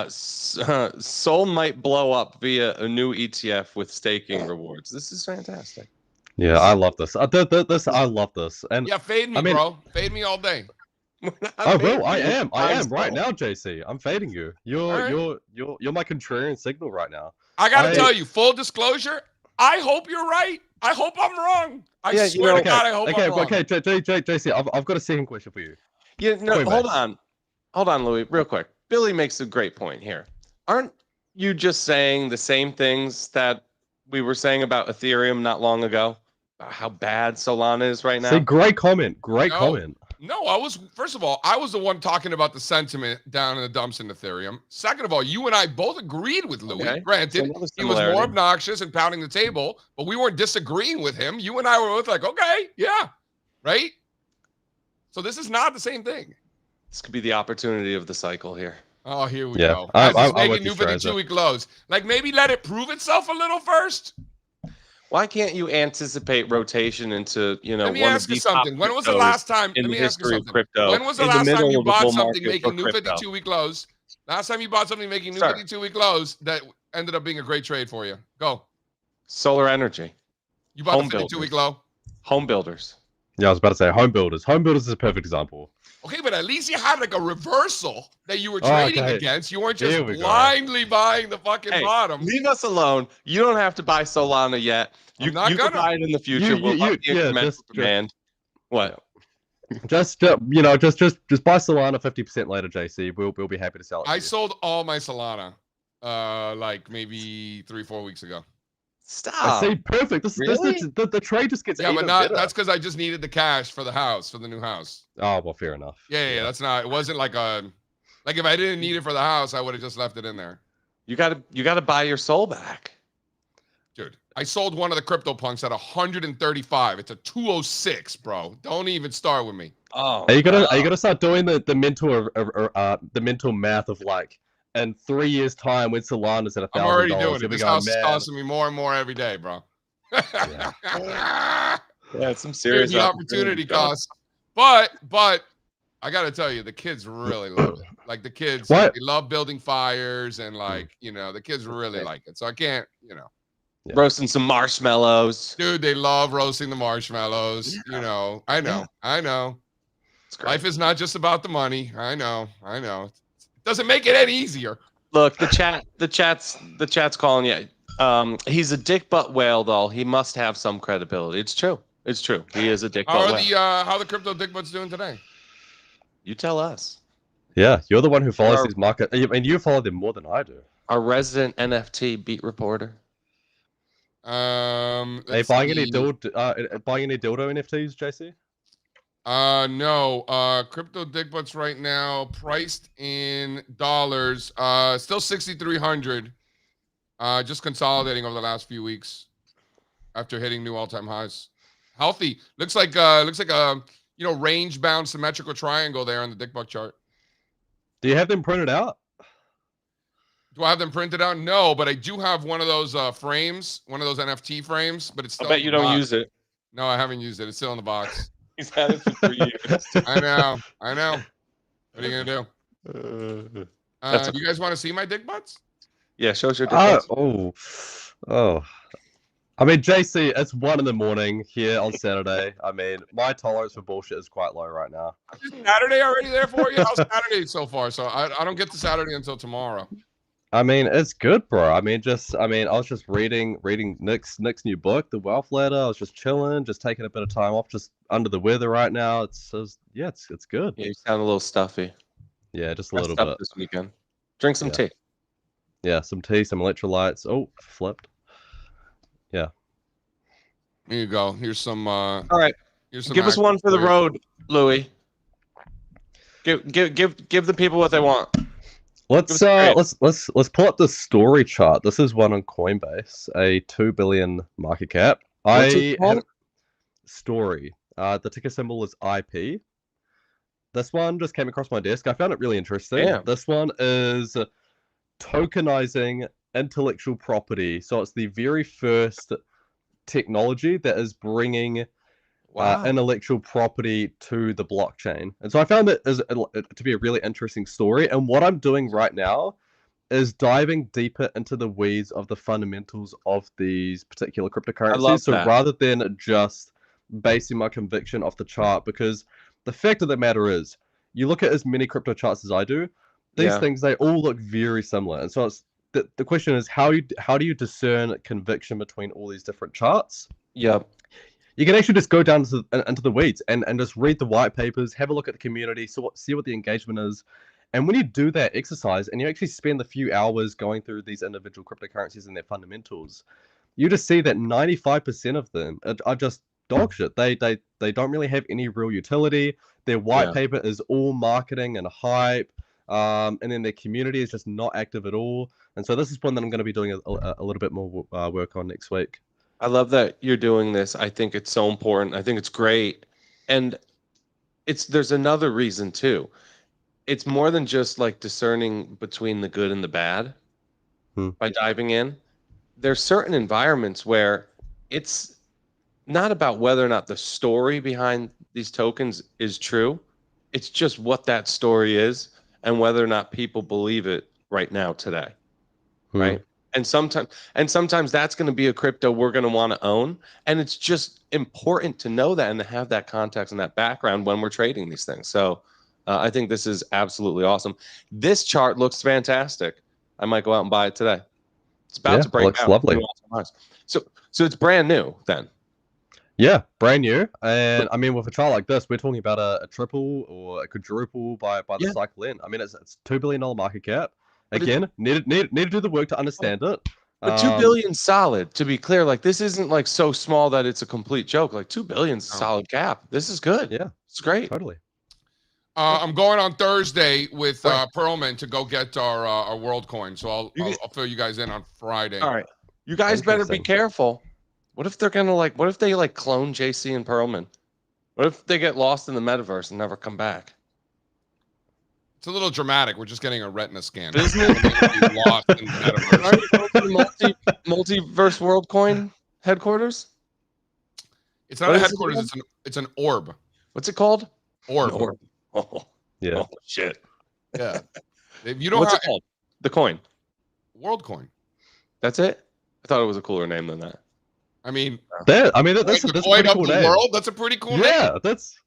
Sol might blow up via a new ETF with staking rewards. This is fantastic. Yeah, I love this. I love this. And yeah, fade me, bro. Fade me all day. I will. I am right now, JC. I'm fading you. You're my contrarian signal right now. I gotta tell you, full disclosure. I hope you're right. I hope I'm wrong. I swear to God, I hope I'm wrong. Okay, JC, I've got a second question for you. Yeah, no, hold on, Louis, real quick. Billy makes a great point here. Aren't you just saying the same things that we were saying about Ethereum not long ago? About how bad Solana is right now? See, great comment. Great comment. No, first of all, I was the one talking about the sentiment down in the dumps in Ethereum. Second of all, you and I both agreed with Louis. Okay. Granted, he was more obnoxious and pounding the table, but we weren't disagreeing with him. You and I were both like, okay, yeah, right? So this is not the same thing. This could be the opportunity of the cycle here. Oh, here we go. I'm making new 52-week lows. Like, maybe let it prove itself a little first. Why can't you anticipate rotation into, you know, let me ask you something. When was the last time in the history of crypto? When was the last time you bought something making new 52-week lows? Last time you bought something making new 52-week lows that ended up being a great trade for you. Go. Solar energy. You bought the 52-week low? Home builders. Yeah, I was about to say home builders. Home builders is a perfect example. Okay, but at least you had like a reversal that you were trading against. You weren't just blindly buying the fucking bottom. Leave us alone. You don't have to buy Solana yet. You can buy it in the future. We'll up the incremental demand. What? Just buy Solana 50% later, JC. We'll be happy to sell it. I sold all my Solana like maybe 3-4 weeks ago. Stop. I see. Perfect. The trade just gets but not. That's because I just needed the cash for the house, for the new house. Oh well, fair enough. Yeah. That's not. It wasn't like if I didn't need it for the house, I would have just left it in there. You gotta buy your soul back, dude. I sold one of the crypto punks at 135. It's a 206, bro. Don't even start with me. Oh. Are you gonna start doing the mental math of like? In 3 years' time, when Solana's at $1,000, I'm already doing it. This house is costing me more and more every day, bro. Yeah, it's some serious opportunity costs. But I gotta tell you, the kids really love it. Like the kids, they love building fires and like the kids really like it. So I can't, roasting some marshmallows, dude. They love roasting the marshmallows. I know. Life is not just about the money. I know. Doesn't make it any easier. Look, the chat's calling you. He's a dick butt whale, though. He must have some credibility. It's true. He is a dick butt whale. How the crypto dick butts doing today? You tell us. Yeah, you're the one who follows these market. I mean, you follow them more than I do. Our resident NFT beat reporter. Are you buying any dildo NFTs, JC? No. Crypto dick butts right now priced in dollars. Still 6,300. Just consolidating over the last few weeks after hitting new all-time highs. Healthy. Looks like a range bound symmetrical triangle there on the dick butt chart. Do you have them printed out? Do I have them printed out? No, but I do have one of those frames, one of those NFT frames, but it's still I bet you don't use it. No, I haven't used it. It's still in the box. He's had it for 3 years. I know. What are you gonna do? Do you guys want to see my dick butts? Yeah, show us your dick butts. Oh. I mean, JC, it's 1 a.m. here on Saturday. I mean, my tolerance for bullshit is quite low right now. Is Saturday already there for you? How's Saturday so far? So I don't get to Saturday until tomorrow. I mean, it's good, bro. I was just reading Nick's new book, The Wealth Ladder. I was just chilling, just taking a bit of time off, just under the weather right now. It's good. Yeah, you sound a little stuffy. Yeah, just a little bit. This weekend. Drink some tea. Yeah, some tea, some electrolytes. Oh, flipped. Yeah. Here you go. Here's some. All right. Give us one for the road, Louis. Give the people what they want. Let's pull up the story chart. This is one on Coinbase, a 2 billion market cap. What's it called? Story. The ticker symbol is IP. This one just came across my desk. I found it really interesting. Damn. This one is tokenizing intellectual property. So it's the very first technology that is bringing intellectual property to the blockchain. And so I found it to be a really interesting story. And what I'm doing right now is diving deeper into the weeds of the fundamentals of these particular cryptocurrencies. So rather than just basing my conviction off the chart, because the fact of the matter is, you look at as many crypto charts as I do, these things, they all look very similar. And so it's the question is, how do you discern conviction between all these different charts? Yep. You can actually just go down into the weeds and just read the white papers, have a look at the community, see what the engagement is. And when you do that exercise and you actually spend a few hours going through these individual cryptocurrencies and their fundamentals, you just see that 95% of them are just dog shit. They don't really have any real utility. Their white paper is all marketing and hype. And then their community is just not active at all. And so this is one that I'm going to be doing a little bit more work on next week. I love that you're doing this. I think it's so important. I think it's great. And there's another reason too. It's more than just like discerning between the good and the bad by diving in. There's certain environments where it's not about whether or not the story behind these tokens is true. It's just what that story is and whether or not people believe it right now today. Right? And sometimes that's going to be a crypto we're going to want to own. And it's just important to know that and to have that context and that background when we're trading these things. So I think this is absolutely awesome. This chart looks fantastic. I might go out and buy it today. It's about to break looks out. Lovely. So it's brand new then. Yeah, brand new. And I mean, with a chart like this, we're talking about a triple or a quadruple by the cycle in. I mean, it's $2 billion market cap. Again, need to do the work to understand it. But 2 billion solid, to be clear. Like, this isn't like so small that it's a complete joke. Like 2 billion solid cap. This is good. Yeah, it's great. Totally. I'm going on Thursday with Perlman to go get our world coin. So I'll fill you guys in on Friday. All right. You guys better be careful. What if they're gonna what if they clone JC and Perlman? What if they get lost in the metaverse and never come back? It's a little dramatic. We're just getting a retina scan. Business lost in the metaverse. Multiverse World Coin headquarters? It's not a headquarters. It's an orb. What's it called? Orb. Orb. Oh, yeah. Oh, shit. Yeah. If you don't What's it called? The coin. World coin. That's it? I thought it was a cooler name than that. I mean, that's the a coin pretty of cool the name. world. That's a pretty cool name. Yeah, that's.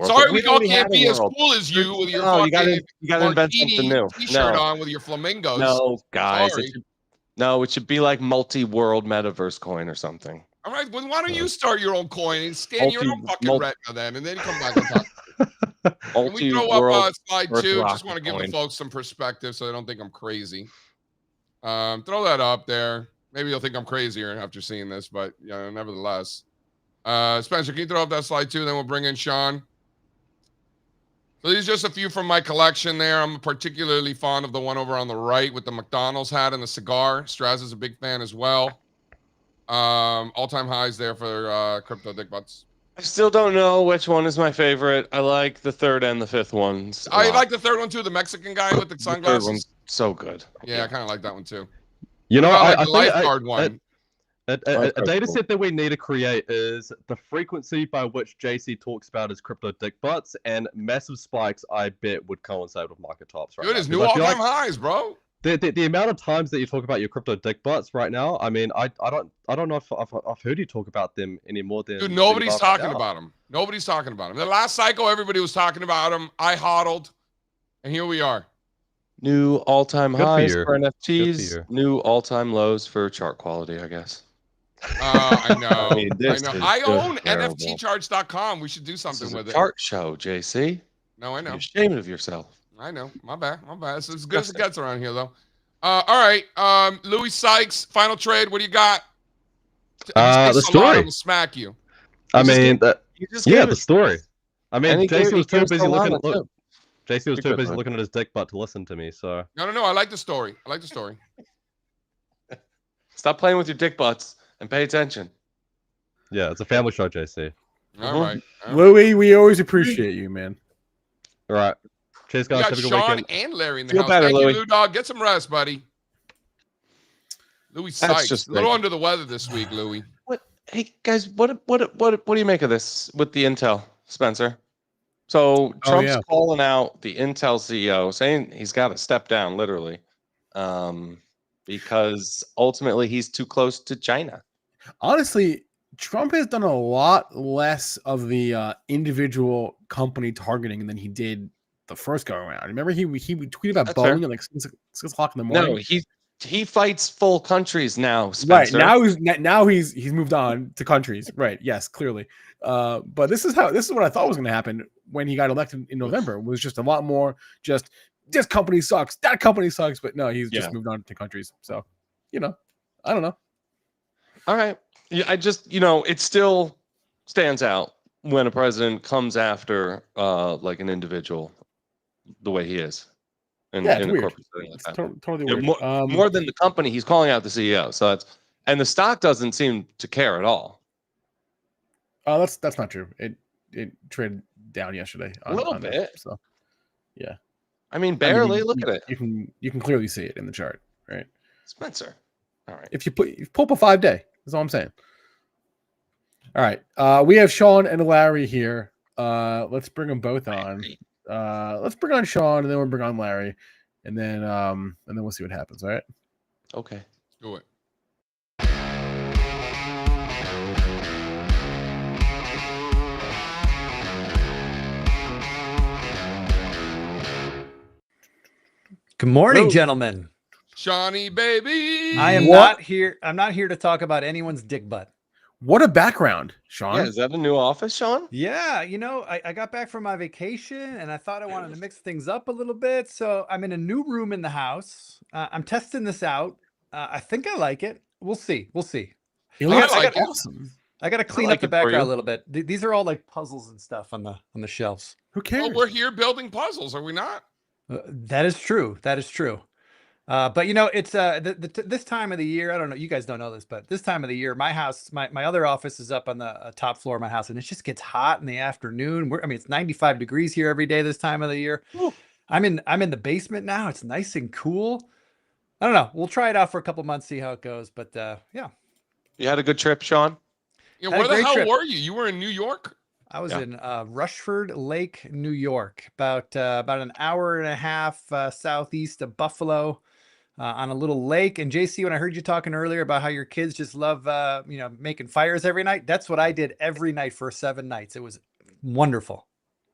Sorry, we all can't be as cool as you with your you gotta invent something new. T-shirt on with your flamingos. No, guys. It should be like multi-world metaverse coin or something. All right, well, why don't you start your own coin and scan your own fucking retina then, and then you come back and talk. Can we throw up slide 2? Just want to give the folks some perspective so they don't think I'm crazy. Throw that up there. Maybe you'll think I'm crazier after seeing this, but nevertheless. Spencer, can you throw up that slide 2? Then we'll bring in Sean. So these are just a few from my collection there. I'm particularly fond of the one over on the right with the McDonald's hat and the cigar. Strazza's a big fan as well. All-time highs there for crypto dick butts. I still don't know which one is my favorite. I like the third and the fifth ones. I like the third one too, the Mexican guy with the sunglasses. The third one's so good. Yeah, I kind of like that one too. You know, I like the lifeguard one. A data set that we need to create is the frequency by which JC talks about his crypto dick butts, and massive spikes, I bet, would coincide with market tops right now. Dude, it's new all-time highs, bro. The amount of times that you talk about your crypto dick butts right now, I mean, I don't know if I've heard you talk about them any more than. Dude, nobody's talking about them. Nobody's talking about them. The last cycle, everybody was talking about them. I hodled, and here we are. New all-time highs for NFTs. New all-time lows for chart quality, I guess. I know. I own terrible. NFTcharts.com. We should do something with it. Chart show, JC. No, I know. You're ashamed of yourself. I know. My bad. It's as good as it gets around here, though. All right. Louis Sykes, final trade. What do you got? The story. Will smack you. I mean, the story. I mean, Jason was too busy looking. Look, JC was You're too good, busy man. looking at his dick butt to listen to me. So No. I like the story. I like the story. Stop playing with your dick butts and pay attention. yeah, it's a family show, JC. All Mhm. right. All right. Louis, we always appreciate you, man. All right. Cheers, We guys. got Have a good Sean weekend. and Larry in the Feel house. better, Thank Louis. you, Lou Dog. Get some rest, buddy. Louis That's Sykes. just A little great. under the weather this week, Louis. What? Hey guys, what do you make of this with the Intel, Spencer? So Trump's yeah. calling out the Intel CEO, saying he's got to step down, literally, because ultimately he's too close to China. Honestly, Trump has done a lot less of the individual company targeting than he did the first go around. Remember, he tweeted about That's fair. Boeing at like 6 o'clock in the morning. No, he fights full countries now, Right Spencer. now he's moved on to countries. Right? Yes, clearly. But this is what I thought was going to happen when he got elected in November. It was just a lot more just this company sucks, that company sucks. But no, he's just moved on to countries. So, I don't know. All right. Yeah, I just, it still stands out when a president comes after like an individual the way he is in Yeah, it's a weird. corporate setting like It's that. totally Yeah, weird. more than the company, he's calling out the CEO. So and the stock doesn't seem to care at all. That's not true. It traded down yesterday. A little on bit. that, so yeah. I mean, barely. you- Look at it, You can clearly see it in the chart, right? Spencer. All right. If you pull up a 5-day, that's all I'm saying. All right. We have Sean and Larry here. Let's bring them both on. Let's bring on Sean and then we'll bring on Larry. And then we'll see what happens. All right. Okay. Do it. Good morning, Hello. gentlemen. Shawnee, baby. I am What? not here. I'm not here to talk about anyone's dick butt. What a background, Sean. Yeah, is that a new office, Sean? Yeah, I got back from my vacation and I thought I wanted to mix things up a little bit. So I'm in a new room in the house. I'm testing this out. I think I like it. We'll see. We'll see. It I looks like it. awesome. I got to clean like up the it for you. background a little bit. These are all like puzzles and stuff on the shelves. Who cares? Well, we're here building puzzles, are we not? That is true. That is true. But it's this time of the year. I don't know. You guys don't know this, but this time of the year, my house, my other office is up on the top floor of my house, and it just gets hot in the afternoon. It's 95 degrees here every day this time of the year. Ooh. I'm in the basement now. It's nice and cool. I don't know. We'll try it out for a couple months, see how it goes. But yeah, You had a good trip, Sean? Yeah, Had a where the great hell trip. were you? You were in New York? I was Yeah. in Rushford Lake, New York, about an hour and a half southeast of Buffalo. On a little lake. And JC, when I heard you talking earlier about how your kids just love, making fires every night, that's what I did every night for 7 nights. It was wonderful.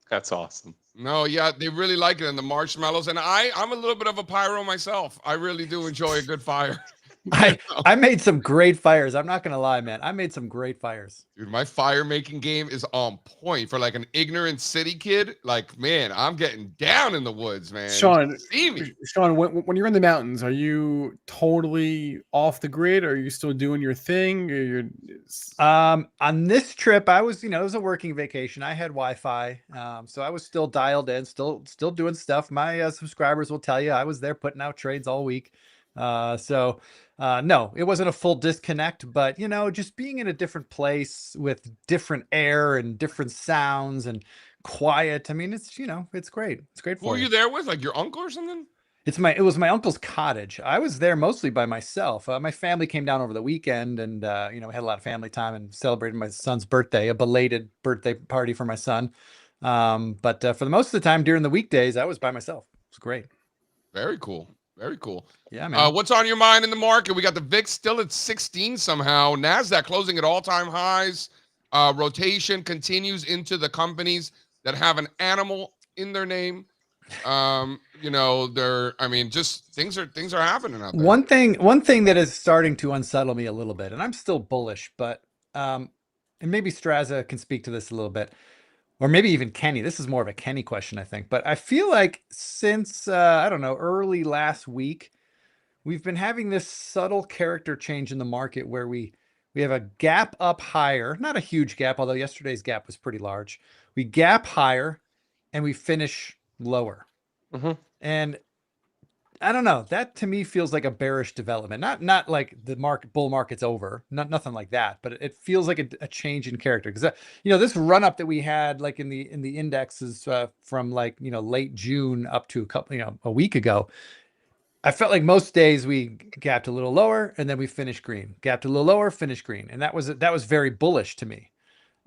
That's awesome. No, yeah, they really like it, and the marshmallows. And I'm a little bit of a pyro myself. I really do enjoy a good fire. I made some great fires. I'm not gonna lie, man. I made some great fires. Dude, my fire making game is on point for like an ignorant city kid. Like, man, I'm getting down in the woods, man. Sean, See me. Sean, when you're in the mountains, are you totally off the grid? Or are you still doing your thing? Or you're On this trip, I was, it was a working vacation. I had Wi-Fi, so I was still dialed in, still doing stuff. My subscribers will tell you I was there putting out trades all week. No, it wasn't a full disconnect, but just being in a different place with different air and different sounds and quiet. I mean, it's it's great. It's great Who for were you. you there with? Like your uncle or something? It was my uncle's cottage. I was there mostly by myself. My family came down over the weekend and, we had a lot of family time and celebrated my son's birthday, a belated birthday party for my son. But for the most of the time during the weekdays, I was by myself. It was great. Very cool. Very cool. Yeah, man. What's on your mind in the market? We got the VIX still at 16 somehow. NASDAQ closing at all-time highs. Rotation continues into the companies that have an animal in their name. Just things are happening out there. One thing that is starting to unsettle me a little bit, and I'm still bullish, but and maybe Strazza can speak to this a little bit, or maybe even Kenny. This is more of a Kenny question, I think. But I feel like since I don't know, early last week, we've been having this subtle character change in the market where we have a gap up higher, not a huge gap, although yesterday's gap was pretty large. We gap higher and we finish lower. Mhm. And I don't know. That to me feels like a bearish development. Not like the bull market's over. Nothing like that. But it feels like a change in character because this run up that we had like in the indexes from like late June up to a week ago. I felt like most days we gapped a little lower and then we finished green. Gapped a little lower, finished green, and that was very bullish to me.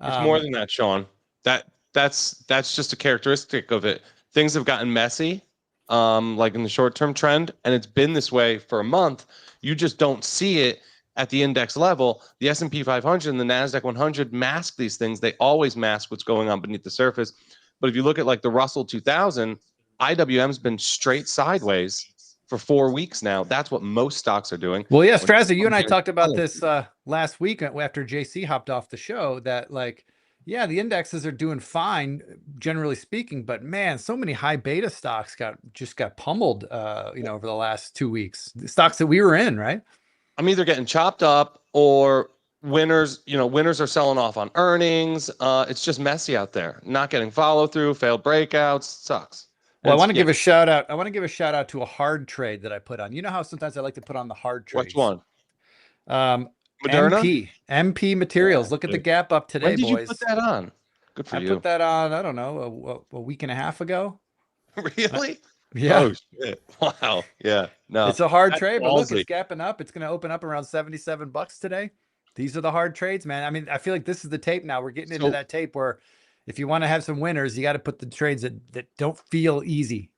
It's more than that, Sean. That's just a characteristic of it. Things have gotten messy, like in the short-term trend, and it's been this way for a month. You just don't see it at the index level. The S&P 500 and the NASDAQ 100 mask these things. They always mask what's going on beneath the surface. But if you look at like the Russell 2000, IWM's been straight sideways for 4 weeks now. That's what most stocks are doing. Well, yeah, Strazza, you and I talked about this last week after JC hopped off the show that like, yeah, the indexes are doing fine, generally speaking, but man, so many high beta stocks just got pummeled, over the last 2 weeks. The stocks that we were in, right? I'm either getting chopped up or winners are selling off on earnings. It's just messy out there. Not getting follow through, failed breakouts, sucks. Well, I want to give a shout out. I want to give a shout out to a hard trade that I put on. You know how sometimes I like to put on the hard trades. Which one? Moderna? MP Materials. Yeah, look at the gap up today, when did boys. you put that on? Good for you. I put that on, I don't know, a week and a half ago. Really? Yeah. Oh shit. Wow. Yeah. No. It's a hard trade, but look, ballsy. it's gapping up. It's going to open up around $77 today. These are the hard trades, man. I mean, I feel like this is the tape now. We're getting into that tape where if you want to have some winners, you got to put the trades that don't feel easy.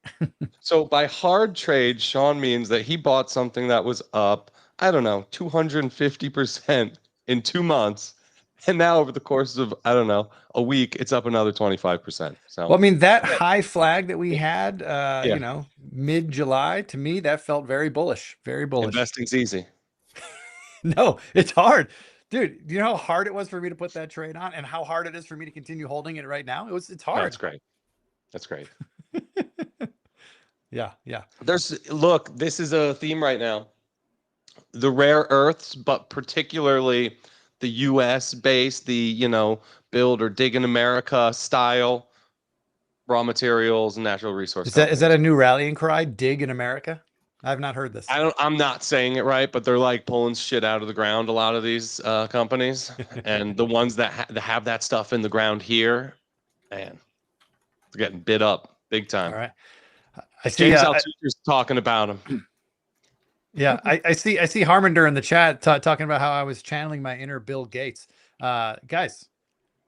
So by hard trade, Sean means that he bought something that was up, I don't know, 250% in 2 months. And now over the course of, I don't know, a week, it's up another 25%. So Well, I mean, that high flag that we had, mid-July, to me, that felt very bullish, very bullish. investing's easy. No, it's hard. Dude, do you know how hard it was for me to put that trade on and how hard it is for me to continue holding it right now? It's hard. That's great. That's great. Yeah. Look, this is a theme right now. The rare earths, but particularly the US based, the, build or dig in America style raw materials and natural resources. Is that a new rallying cry? Dig in America? I've not heard this. I'm not saying it right, but they're like pulling shit out of the ground, a lot of these companies. And the ones that have that stuff in the ground here, man, they're getting bid up big time. All right. I see James Altucher's talking about them. Yeah, I see Harminder in the chat talking about how I was channeling my inner Bill Gates. Guys,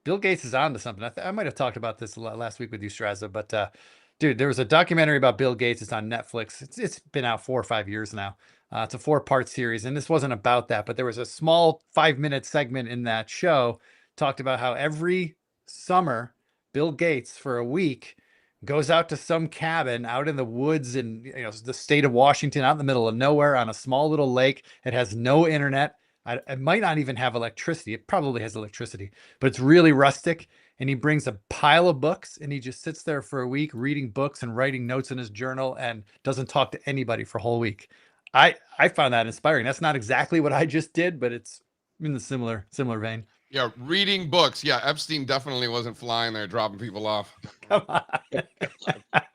Bill Gates is on to something. I might have talked about this last week with you, Strazza, but dude, there was a documentary about Bill Gates. It's on Netflix. It's been out 4 or 5 years now. It's a 4-part series, and this wasn't about that, but there was a small 5-minute segment in that show talked about how every summer Bill Gates for a week goes out to some cabin out in the woods in the state of Washington, out in the middle of nowhere on a small little lake. It has no internet. It might not even have electricity. It probably has electricity, but it's really rustic. And he brings a pile of books and he just sits there for a week reading books and writing notes in his journal and doesn't talk to anybody for a whole week. I found that inspiring. That's not exactly what I just did, but it's in the similar vein. Yeah, reading books. Yeah, Epstein definitely wasn't flying there dropping people off. Come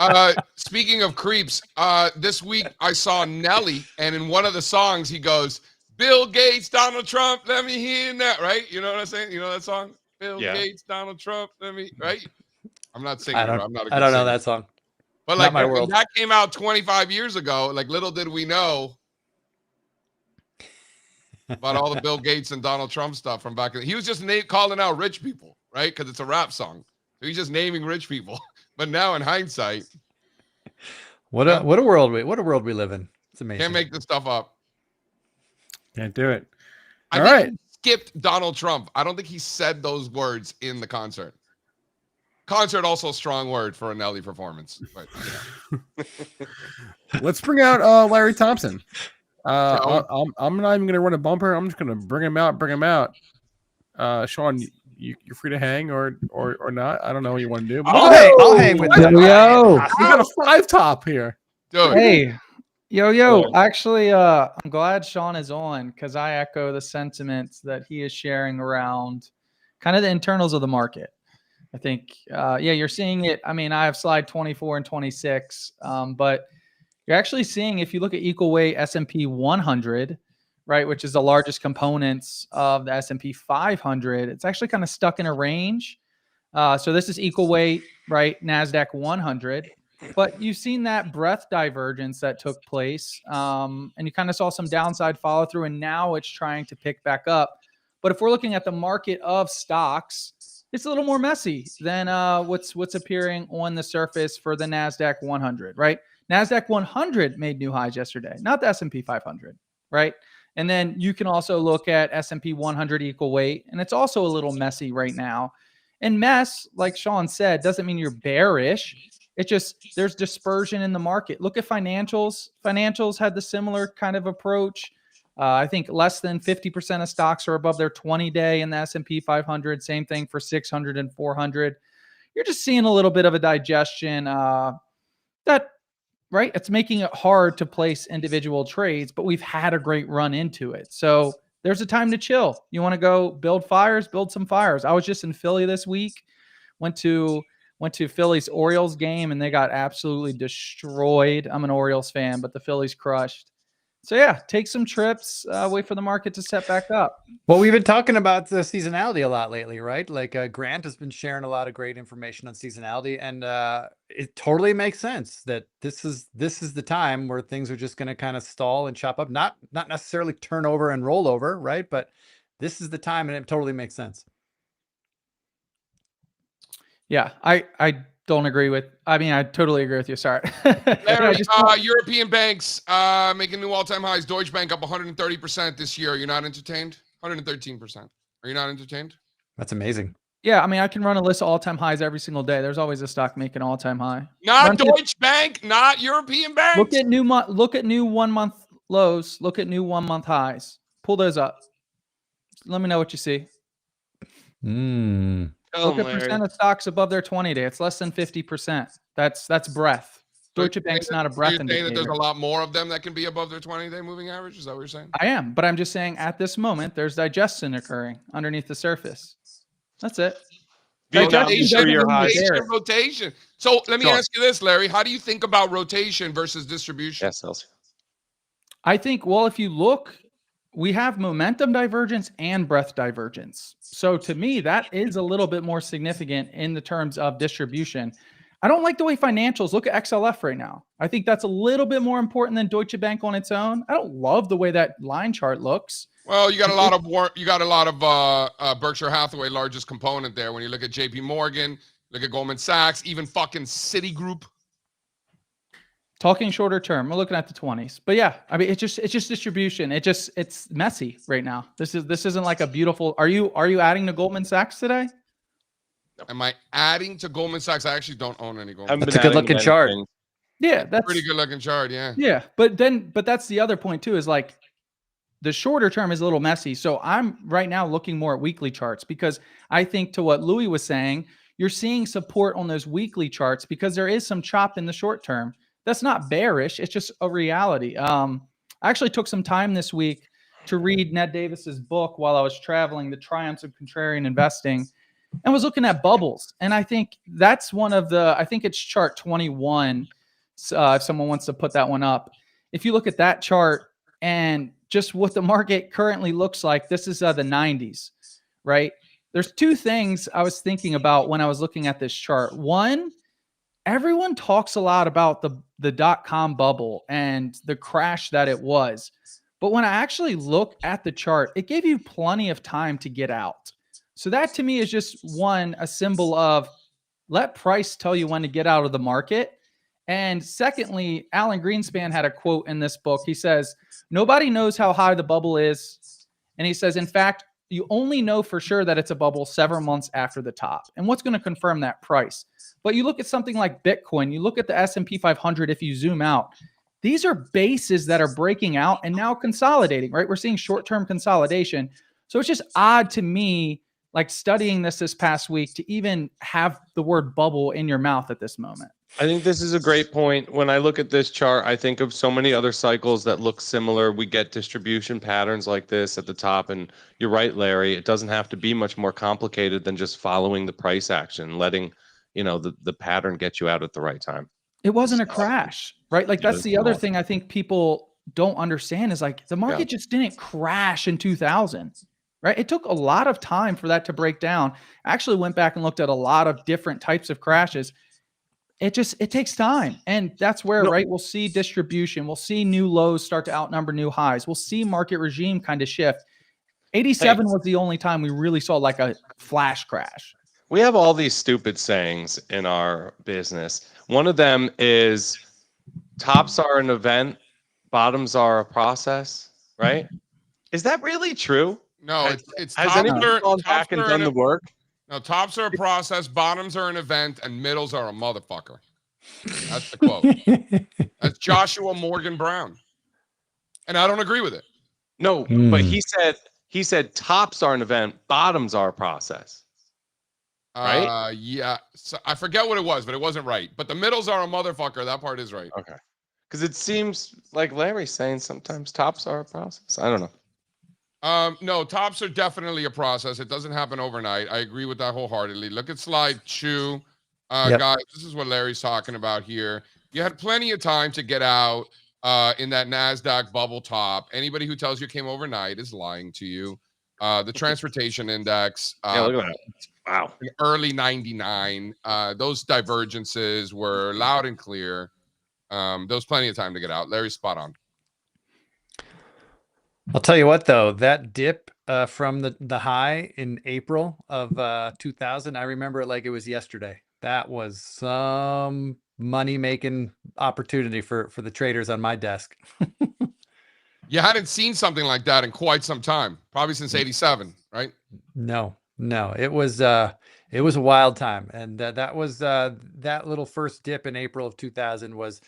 on. Speaking of creeps, this week I saw Nelly, and in one of the songs he goes, Bill Gates, Donald Trump, let me hear that, right? You know what I'm saying? You know that song? Bill Gates, Donald Trump, let me, right? I'm not singing. I'm not a good I don't know singer. that song. But Not like my when world. that came out 25 years ago, like little did we know about all the Bill Gates and Donald Trump stuff from back then. He was just calling out rich people, right? Because it's a rap song. So he's just naming rich people. But now in hindsight, what a world we live in. It's amazing. can't make this stuff up. Can't do it. I All think right. he skipped Donald Trump. I don't think he said those words in the concert. Concert also a strong word for a Nelly performance. But, Let's bring out Larry Thompson. I'm not even gonna run a bumper. I'm just gonna bring him out. Sean, you're free to hang or not. I don't know what you want to do. I'll hang with Yo, them. yo. We got a 5 top here. dude, Hey, yo. Cool. Actually, I'm glad Sean is on because I echo the sentiments that he is sharing around kind of the internals of the market. I think, yeah, you're seeing it. I mean, I have slide 24 and 26, but you're actually seeing, if you look at equal weight S&P 100, right, which is the largest components of the S&P 500, it's actually kind of stuck in a range. So this is equal weight, right, NASDAQ 100. But you've seen that breadth divergence that took place, and you kind of saw some downside follow through, and now it's trying to pick back up. But if we're looking at the market of stocks, it's a little more messy than what's appearing on the surface for the NASDAQ 100, right? NASDAQ 100 made new highs yesterday, not the S&P 500, right? And then you can also look at S&P 100 equal weight, and it's also a little messy right now. And mess, like Sean said, doesn't mean you're bearish. It's just there's dispersion in the market. Look at financials. Financials had the similar kind of approach. I think less than 50% of stocks are above their 20-day in the S&P 500. Same thing for 600 and 400. You're just seeing a little bit of a digestion that, right? It's making it hard to place individual trades, but we've had a great run into it. So there's a time to chill. You want to go build fires, build some fires. I was just in Philly this week. Went to Philly's Orioles game, and they got absolutely destroyed. I'm an Orioles fan, but the Phillies crushed. So yeah, take some trips, wait for the market to set back up. Well, we've been talking about the seasonality a lot lately, right? Like Grant has been sharing a lot of great information on seasonality, and it totally makes sense that this is the time where things are just going to kind of stall and chop up, not necessarily turn over and roll over, right? But this is the time, and it totally makes sense. Yeah, I don't agree with. I mean, I totally agree with you. Sorry. Larry, European banks making new all-time highs. Deutsche Bank up 130% this year. You're not entertained? 113%. Are you not entertained? That's amazing. Yeah, I mean, I can run a list of all-time highs every single day. There's always a stock making all-time high. Not Deutsche Bank, not European banks. Look at new 1-month lows. Look at new 1-month highs. Pull those up. Let me know what you see. Look at percent of stocks above their 20-day. It's less than 50%. That's breadth. Deutsche Bank's not a breadth indicator. You're saying that there's a lot more of them that can be above their 20-day moving average? Is that what you're saying? I am, but I'm just saying at this moment, there's digestion occurring underneath the surface. That's it. Rotation. So let me ask you this, Larry. How do you think about rotation versus distribution? Yes, I think, well, if you look, we have momentum divergence and breadth divergence. So to me, that is a little bit more significant in the terms of distribution. I don't like the way financials look at XLF right now. I think that's a little bit more important than Deutsche Bank on its own. I don't love the way that line chart looks. Well, you got a lot of Berkshire Hathaway, largest component there. When you look at JP Morgan, look at Goldman Sachs, even fucking Citigroup. Talking shorter term, we're looking at the 20s. But yeah, I mean, it's just distribution. It's messy right now. This isn't like a beautiful. Are you adding to Goldman Sachs today? Am I adding to Goldman Sachs? I actually don't own any Goldman Sachs. That's a good looking chart. Yeah, that's pretty good looking chart. Yeah. Yeah, but that's the other point too, is like the shorter term is a little messy. So I'm right now looking more at weekly charts, because I think, to what Louis was saying, you're seeing support on those weekly charts because there is some chop in the short term. That's not bearish. It's just a reality. I actually took some time this week to read Ned Davis's book while I was traveling, The Triumphs of Contrarian Investing, and was looking at bubbles. And I think that's one of the, I think it's chart 21. If someone wants to put that one up, if you look at that chart and just what the market currently looks like, this is the 90s, right? There's two things I was thinking about when I was looking at this chart. One, everyone talks a lot about the dot-com bubble and the crash that it was. But when I actually look at the chart, it gave you plenty of time to get out. So that to me is just one, a symbol of let price tell you when to get out of the market. And secondly, Alan Greenspan had a quote in this book. He says, nobody knows how high the bubble is. And he says, in fact, you only know for sure that it's a bubble several months after the top. And what's going to confirm that? Price. But you look at something like Bitcoin, you look at the S&P 500, if you zoom out, these are bases that are breaking out and now consolidating, right? We're seeing short-term consolidation. So it's just odd to me like studying this past week to even have the word bubble in your mouth at this moment. I think this is a great point. When I look at this chart, I think of so many other cycles that look similar. We get distribution patterns like this at the top. And you're right, Larry, it doesn't have to be much more complicated than just following the price action, letting, the pattern get you out at the right time. It wasn't a crash, right? Like that's the other thing I think people don't understand is like the market just didn't crash in 2000, right? It took a lot of time for that to break down. I actually went back and looked at a lot of different types of crashes. It takes time. And that's where, right, we'll see distribution. We'll see new lows start to outnumber new highs. We'll see market regime kind of shift. 87 was the only time we really saw like a flash crash. We have all these stupid sayings in our business. One of them is tops are an event, bottoms are a process, right? Is that really true? No, it's has tops anyone are, gone tops back and are done an- the work? No, tops are a process, bottoms are an event, and middles are a motherfucker. That's the quote. That's Joshua Morgan Brown. And I don't agree with it. No, but he said tops are an event, bottoms are a process. Right? Yeah. So I forget what it was, but it wasn't right. But the middles are a motherfucker. That part is right. Okay. Because it seems like Larry's saying sometimes tops are a process. I don't know. No, tops are definitely a process. It doesn't happen overnight. I agree with that wholeheartedly. Look at slide 2. Guys, this is what Larry's talking about here. You had plenty of time to get out in that NASDAQ bubble top. Anybody who tells you it came overnight is lying to you. The transportation index. Look at that. Wow. Early 99. Those divergences were loud and clear. There was plenty of time to get out. Larry's spot on. I'll tell you what, though, that dip from the high in April of 2000, I remember it like it was yesterday. That was some money-making opportunity for the traders on my desk. You hadn't seen something like that in quite some time, probably since 87, right? No, it was a wild time. And that was that little first dip in April of 2000 was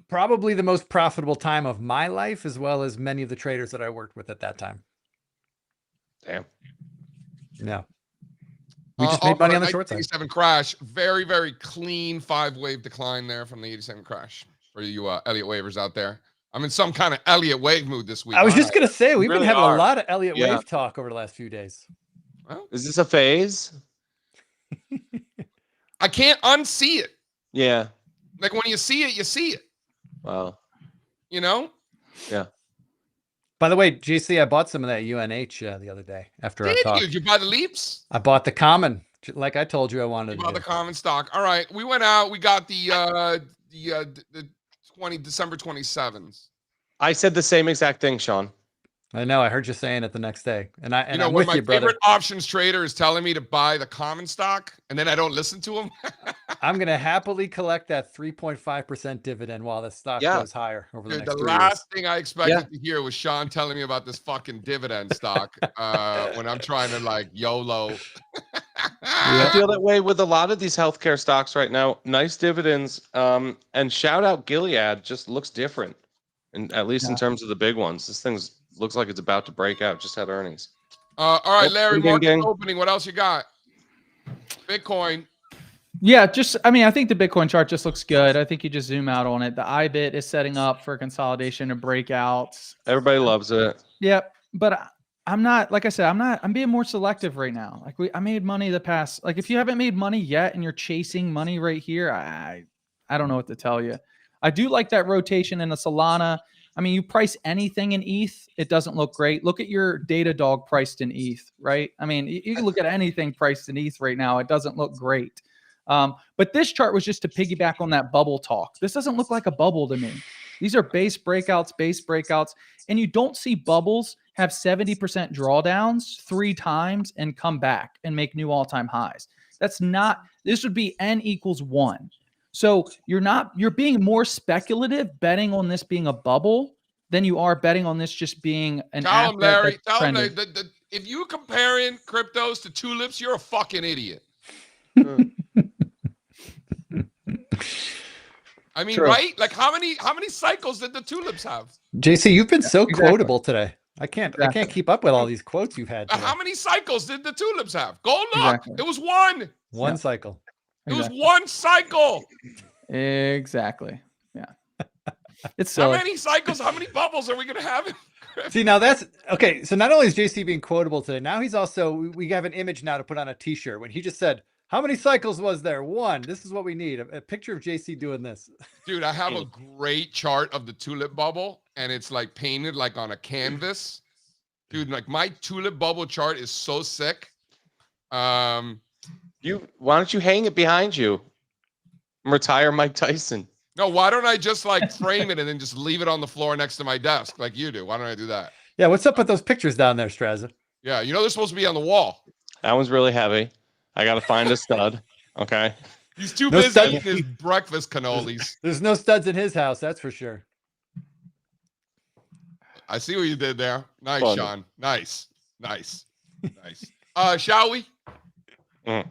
probably the most profitable time of my life, as well as many of the traders that I worked with at that time. Damn. Yeah. We just made money on the short side. 87 crash. Very, very clean 5-wave decline there from the 87 crash for you Elliott wavers out there. I'm in some kind of Elliott wave mood this week. I was just going to say, we've really been having are. a lot of Elliott wave talk over the last few days. Well, Is this a phase? I can't unsee it. Yeah. Like when you see it, you see it. Wow. You know? Yeah. By the way, GC, I bought some of that UNH the other day after our talk. Did you buy the leaps? I bought the common, like I told you I wanted You to bought do. the common stock. All right. We went out. We got the December 27th. I said the same exact thing, Sean. I know. I heard you saying it the next day, and I'm when with my you, brother. favorite options trader is telling me to buy the common stock, and then I don't listen to him. I'm going to happily collect that 3.5% dividend while the stock goes higher over the next 3 years. Last thing I expected to hear was Sean telling me about this fucking dividend stock when I'm trying to like YOLO. I feel that way with a lot of these healthcare stocks right now. Nice dividends. And shout out Gilead just looks different. And at least in terms of the big ones. This thing looks like it's about to break out. Just had earnings. All right, Larry, Ding, ding, market ding. opening. What else you got? Bitcoin. Yeah, I think the Bitcoin chart just looks good. I think you just zoom out on it. The IBIT is setting up for consolidation and breakouts. Everybody loves it. Yep. But I'm not, like I said, I'm being more selective right now. Like I made money the past, like if you haven't made money yet and you're chasing money right here, I don't know what to tell you. I do like that rotation in the Solana. I mean, you price anything in ETH, it doesn't look great. Look at your Datadog priced in ETH, right? I mean, you can look at anything priced in ETH right now. It doesn't look great. But this chart was just to piggyback on that bubble talk. This doesn't look like a bubble to me. These are base breakouts, and you don't see bubbles have 70% drawdowns 3 times and come back and make new all-time highs. This would be N equals 1. So you're being more speculative betting on this being a bubble than you are betting on this just being an Tell him, asset Larry. that's Tell him, trending. Larry, if you comparing cryptos to tulips, you're a fucking idiot. I mean, True. right? Like how many cycles did the tulips have? JC, you've been so exactly. quotable today. I can't keep up with all these quotes you've had. How Today. many cycles did the tulips have? Go look. Exactly. It was one. One Yeah. cycle. It was Exactly. one cycle. Exactly. Yeah. It's How silly. many cycles? How many bubbles are we gonna have? See, now that's okay. So not only is JC being quotable today, now he's also, we have an image now to put on a t-shirt when he just said, how many cycles was there? One. This is what we need. A picture of JC doing this. Dude, I have a great chart of the tulip bubble, and it's like painted like on a canvas. Dude, like my tulip bubble chart is so sick. Why don't you hang it behind you? Retire Mike Tyson. No, why don't I just like frame it and then just leave it on the floor next to my desk like you do? Why don't I do that? Yeah, what's up with those pictures down there, Strazza? Yeah, you know they're supposed to be on the wall. That one's really heavy. I got to find a stud. Okay. He's too No busy stud- eating his breakfast cannolis. There's no studs in his house, that's for sure. I see what you did there. Nice, Fun. Sean. Nice. Shall we? Mm.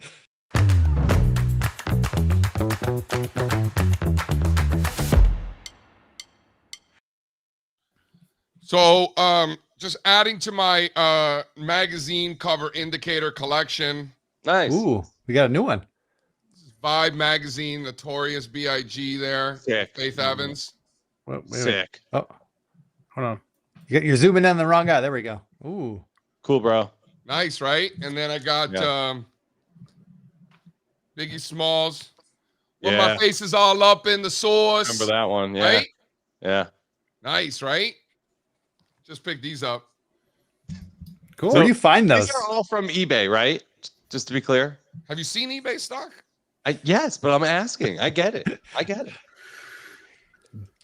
So, just adding to my magazine cover indicator collection. Nice. Ooh, we got a new one. Vibe magazine, Notorious B.I.G. there. Sick. Faith Evans. Wait. Sick. Oh, hold on. You're zooming in the wrong guy. There we go. Ooh. Cool, bro. Nice, right? And then I got Yeah. Biggie Smalls. When Yeah. my face is all up in the sauce. Remember that one? Yeah. Right? Yeah. Nice, right? Just pick these up. Cool. Where do you find those? These are all from eBay, right? Just to be clear. Have you seen eBay stock? Yes, but I'm asking. I get it.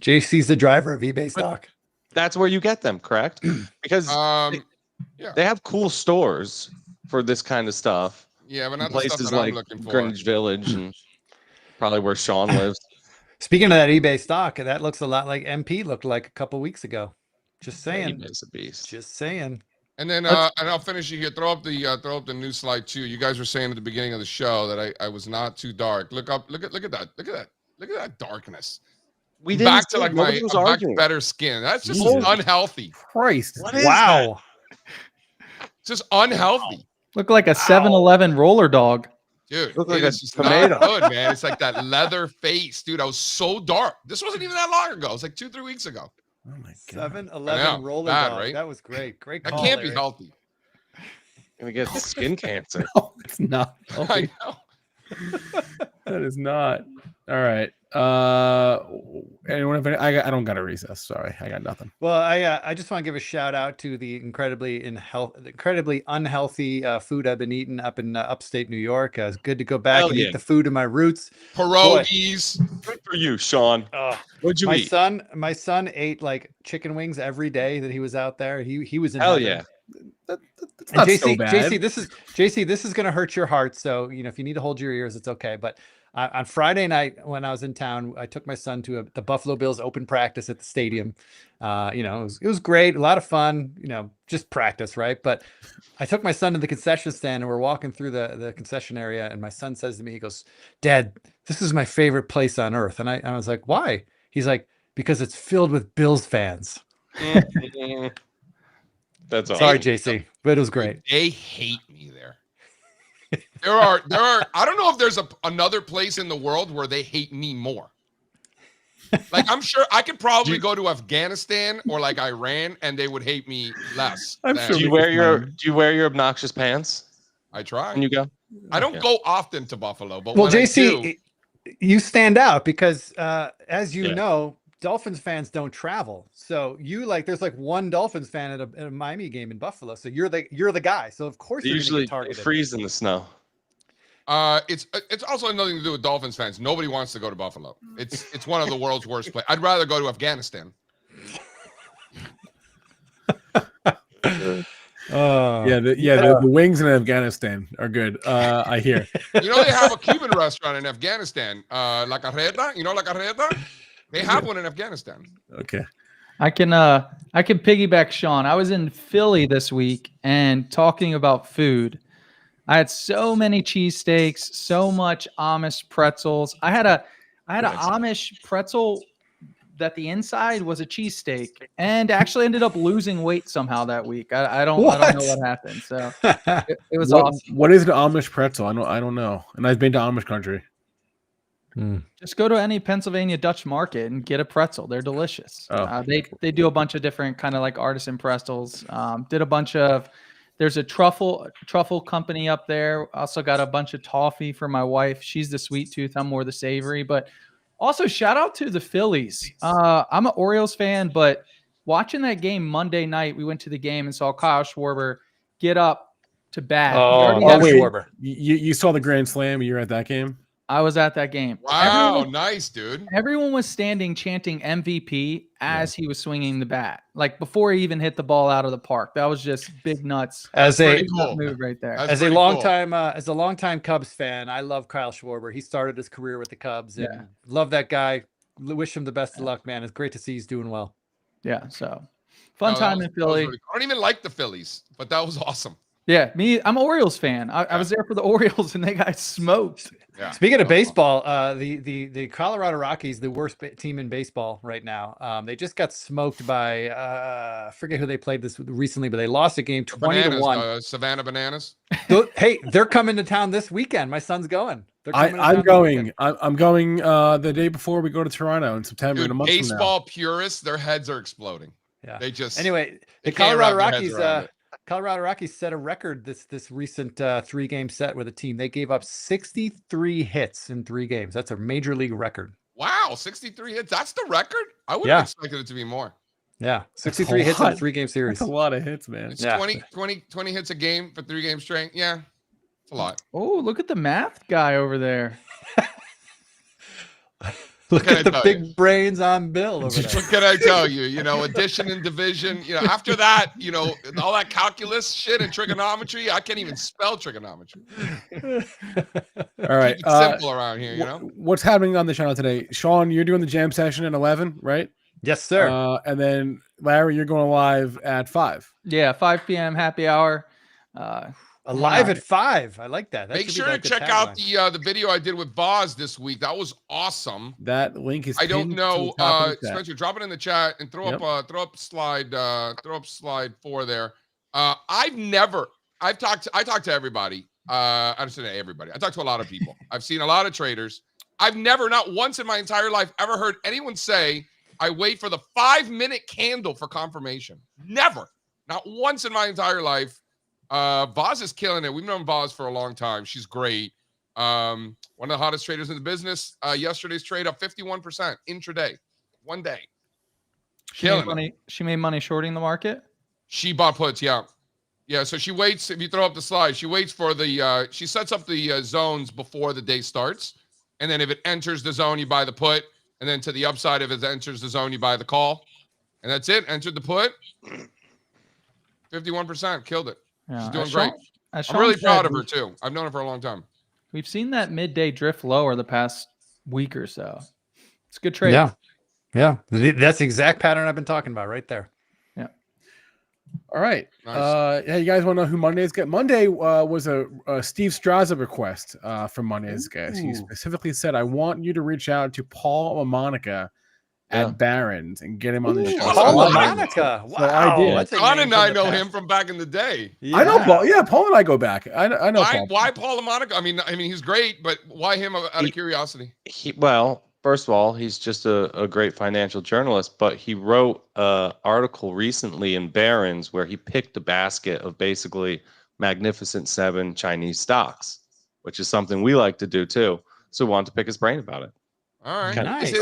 JC's the driver of eBay stock. That's where you get them, correct? Because Yeah. they have cool stores for this kind of stuff. Yeah, but not the stuff Places that I'm like looking for. Greenwich Village and probably where Sean lives. Speaking of that eBay stock, that looks a lot like MP looked like a couple weeks ago. Just saying. eBay's a beast. Just saying. And then and I'll finish it here. Throw up the new slide too. You guys were saying at the beginning of the show that I was not too dark. Look at that darkness. We I'm didn't back to see- like nobody my was I'm back to arguing. better skin. That's just Jesus. unhealthy. Christ. What is Wow. It's just unhealthy. Look like a 7-Eleven roller dog. Dude, Look like it a is just tomato. not good, man. It's like that leather face, dude. I was so dark. This wasn't even that long ago. It was like 2-3 weeks ago. Oh my god. 7-Eleven roller Bad, dog. right? That was great. Great That call. can't be Larry. healthy. Gonna get skin cancer. No, it's not. I know. That is not. All right. Anyone have any? I don't got a recess. Sorry, I got nothing. Well, I just want to give a shout out to the incredibly unhealthy food I've been eating up in upstate New York. It's good to go back Hell and yeah. eat the food of my roots. Pierogies. Good for you, Sean. What'd you My eat? son ate like chicken wings every day that he was out there. He was in Hell heaven. yeah. That's And not JC, so bad. JC, this is going to hurt your heart. So, if you need to hold your ears, it's okay. But on Friday night, when I was in town, I took my son to the Buffalo Bills open practice at the stadium. It was great. A lot of fun, just practice. Right. But I took my son to the concession stand and we're walking through the concession area. And my son says to me, he goes, "Dad, this is my favorite place on earth." And I was like, "Why?" He's like, "Because it's filled with Bills fans." That's all. Sorry, JC, but it was great. They hate me there. There are. I don't know if there's another place in the world where they hate me more. Like I'm sure I could probably go to Afghanistan or like Iran and they would hate me less. I'm than- sure Do you wear your obnoxious pants I try. when you go? I don't Okay. go often to Buffalo, but Well, when I JC, do, you stand out because, as you Yeah. know, Dolphins fans don't travel. So there's like one Dolphins fan at a Miami game in Buffalo. So you're the guy. So of course They you're usually gonna get targeted. freeze in the snow. it's also nothing to do with Dolphins fans. Nobody wants to go to Buffalo. It's one of the world's worst places. I'd rather go to Afghanistan. The wings in Afghanistan are good. I hear. You know they have a Cuban restaurant in Afghanistan, La Carreta. You know La Carreta? They have one in Afghanistan. Okay. I can piggyback Sean. I was in Philly this week and talking about food. I had so many cheesesteaks, so much Amish pretzels. I had a Amish pretzel that the inside was a cheesesteak and actually ended up losing weight somehow that week. I don't know what happened. So it was awesome. What is an Amish pretzel? I don't know. And I've been to Amish country. Just go to any Pennsylvania Dutch market and get a pretzel. They're delicious. Oh. They do a bunch of different kind of like artisan pretzels. Did a bunch of. There's a truffle company up there. Also got a bunch of toffee for my wife. She's the sweet tooth. I'm more the savory. But also shout out to the Phillies. I'm an Orioles fan, but watching that game Monday night, we went to the game and saw Kyle Schwarber get up to bat. Schwarber. You saw the grand slam. You were at that game. I was at that game. Wow, nice, dude. Everyone was standing chanting MVP as he was swinging the bat, like before he even hit the ball out of the park. That was just big nuts. As a move right there. As a long-time Cubs fan, I love Kyle Schwarber. He started his career with the Cubs and love that guy. Wish him the best of luck, man. It's great to see he's doing well. Yeah, so fun time in Philly. Really cool. I don't even like the Phillies, but that was awesome. Yeah, I'm an Orioles fan. I was there for the Orioles and they got smoked. Yeah. Speaking of baseball, the Colorado Rockies, the worst team in baseball right now. They just got smoked by I forget who they played this recently, but they lost a game 20-1. Savannah Bananas. Hey, they're coming to town this weekend. My son's going. I'm going. I'm going the day before we go to Toronto in September. Dude, in a month baseball from now. purists, their heads are exploding. Yeah. They just anyway. The can't Colorado wrap their heads Rockies. around it. Colorado Rockies set a record this recent 3-game set with a team. They gave up 63 hits in 3 games. That's a major league record. Wow, 63 hits. That's the record? I would have expected it to be more. Yeah, 63 hits in a 3-game series. That's a lot of hits, man. It's 20 hits a game for 3 games straight. Yeah, it's a lot. Oh, look at the math guy over there. Look at the big brains on Bill over there. What can I tell you? You know, addition and division. You know, after that, you know, all that calculus shit and trigonometry, I can't even spell trigonometry. All right. Keep it simple around here, you know? What's happening on the channel today? Sean, you're doing the jam session at 11, right? Yes, sir. And then Larry, you're going live at 5. Yeah, 5 p.m. happy hour. Live at 5. I like that. Make sure to check out the video I did with Boz this week. That was awesome. That link is. I don't know, Spencer. Drop it in the chat and throw up slide 4 there. I talk to everybody. I don't say everybody. I talk to a lot of people. I've seen a lot of traders. I've never, not once in my entire life, ever heard anyone say, I wait for the 5-minute candle for confirmation. Never. Not once in my entire life. Boz is killing it. We've known Boz for a long time. She's great. One of the hottest traders in the business. Yesterday's trade up 51% intraday. One day. She made money shorting the market? She bought puts, yeah. Yeah, so she waits. If you throw up the slide, she waits for the she sets up the zones before the day starts. And then if it enters the zone, you buy the put. And then to the upside, if it enters the zone, you buy the call. And that's it. Entered the put. 51%. Killed it. Yeah, she's doing great. I'm really proud of her, too. I've known her for a long time. We've seen that midday drift lower the past week or so. It's a good trade. Yeah. Yeah. That's the exact pattern I've been talking about right there. Yeah. All right. Nice. Hey, you guys want to know who Monday's get? Monday was a Steve Strazza request from Monday's guest. He specifically said, I want you to reach out to Paul Monica at Barron's and get him on the show. Paul Monica. Wow. So I did. John and I know him from back in the day. Yeah. I know Paul. Yeah, Paul and I go back. I know Paul. Why Paul and Monica? I mean, he's great, but why him out of curiosity? Well, first of all, he's just a great financial journalist, but he wrote an article recently in Barron's where he picked a basket of basically Magnificent 7 Chinese stocks, which is something we like to do too. So we wanted to pick his brain about it. All right. Nice.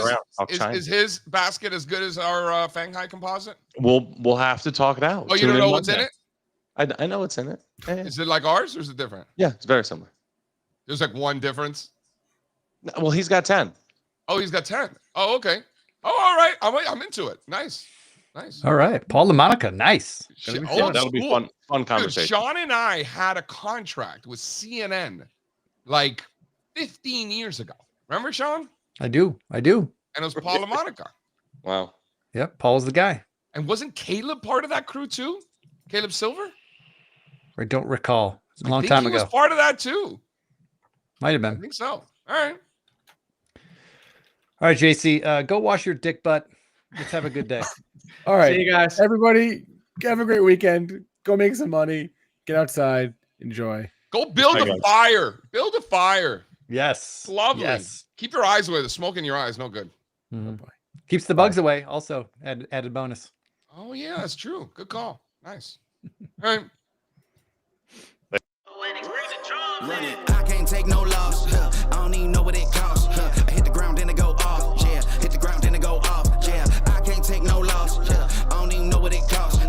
Is his basket as good as our Shanghai composite? We'll have to talk it out. Oh, you don't know what's in it? I know what's in it. Yeah. Is it like ours or is it different? Yeah, it's very similar. There's like one difference. Well, he's got 10. Oh, he's got 10. Oh, okay. Oh, all right. I'm into it. Nice. All right. Paul LaMonica. Nice. That'll be fun conversation. Dude, Sean and I had a contract with CNN like 15 years ago. Remember, Sean? I do. And it was Paul LaMonica. Wow. Yep. Paul's the guy. And wasn't Caleb part of that crew too? Caleb Silver? I don't recall. It's a long time time ago. He was part of that too. Might have I been. think so. All right. All right, JC, go wash your dick butt. Let's have a good day. All right. See you guys. Everybody, have a great weekend. Go make some money. Get outside. Enjoy. Go build Bye, a guys. fire. Build a fire. Yes. It's lovely. Yes. Keep your eyes away. The smoke in your eyes, no good. Mhm. Bye. Keeps the bugs away. Also, added bonus. Oh yeah, that's true. Good call. Nice. All right. Run it. I can't take no loss.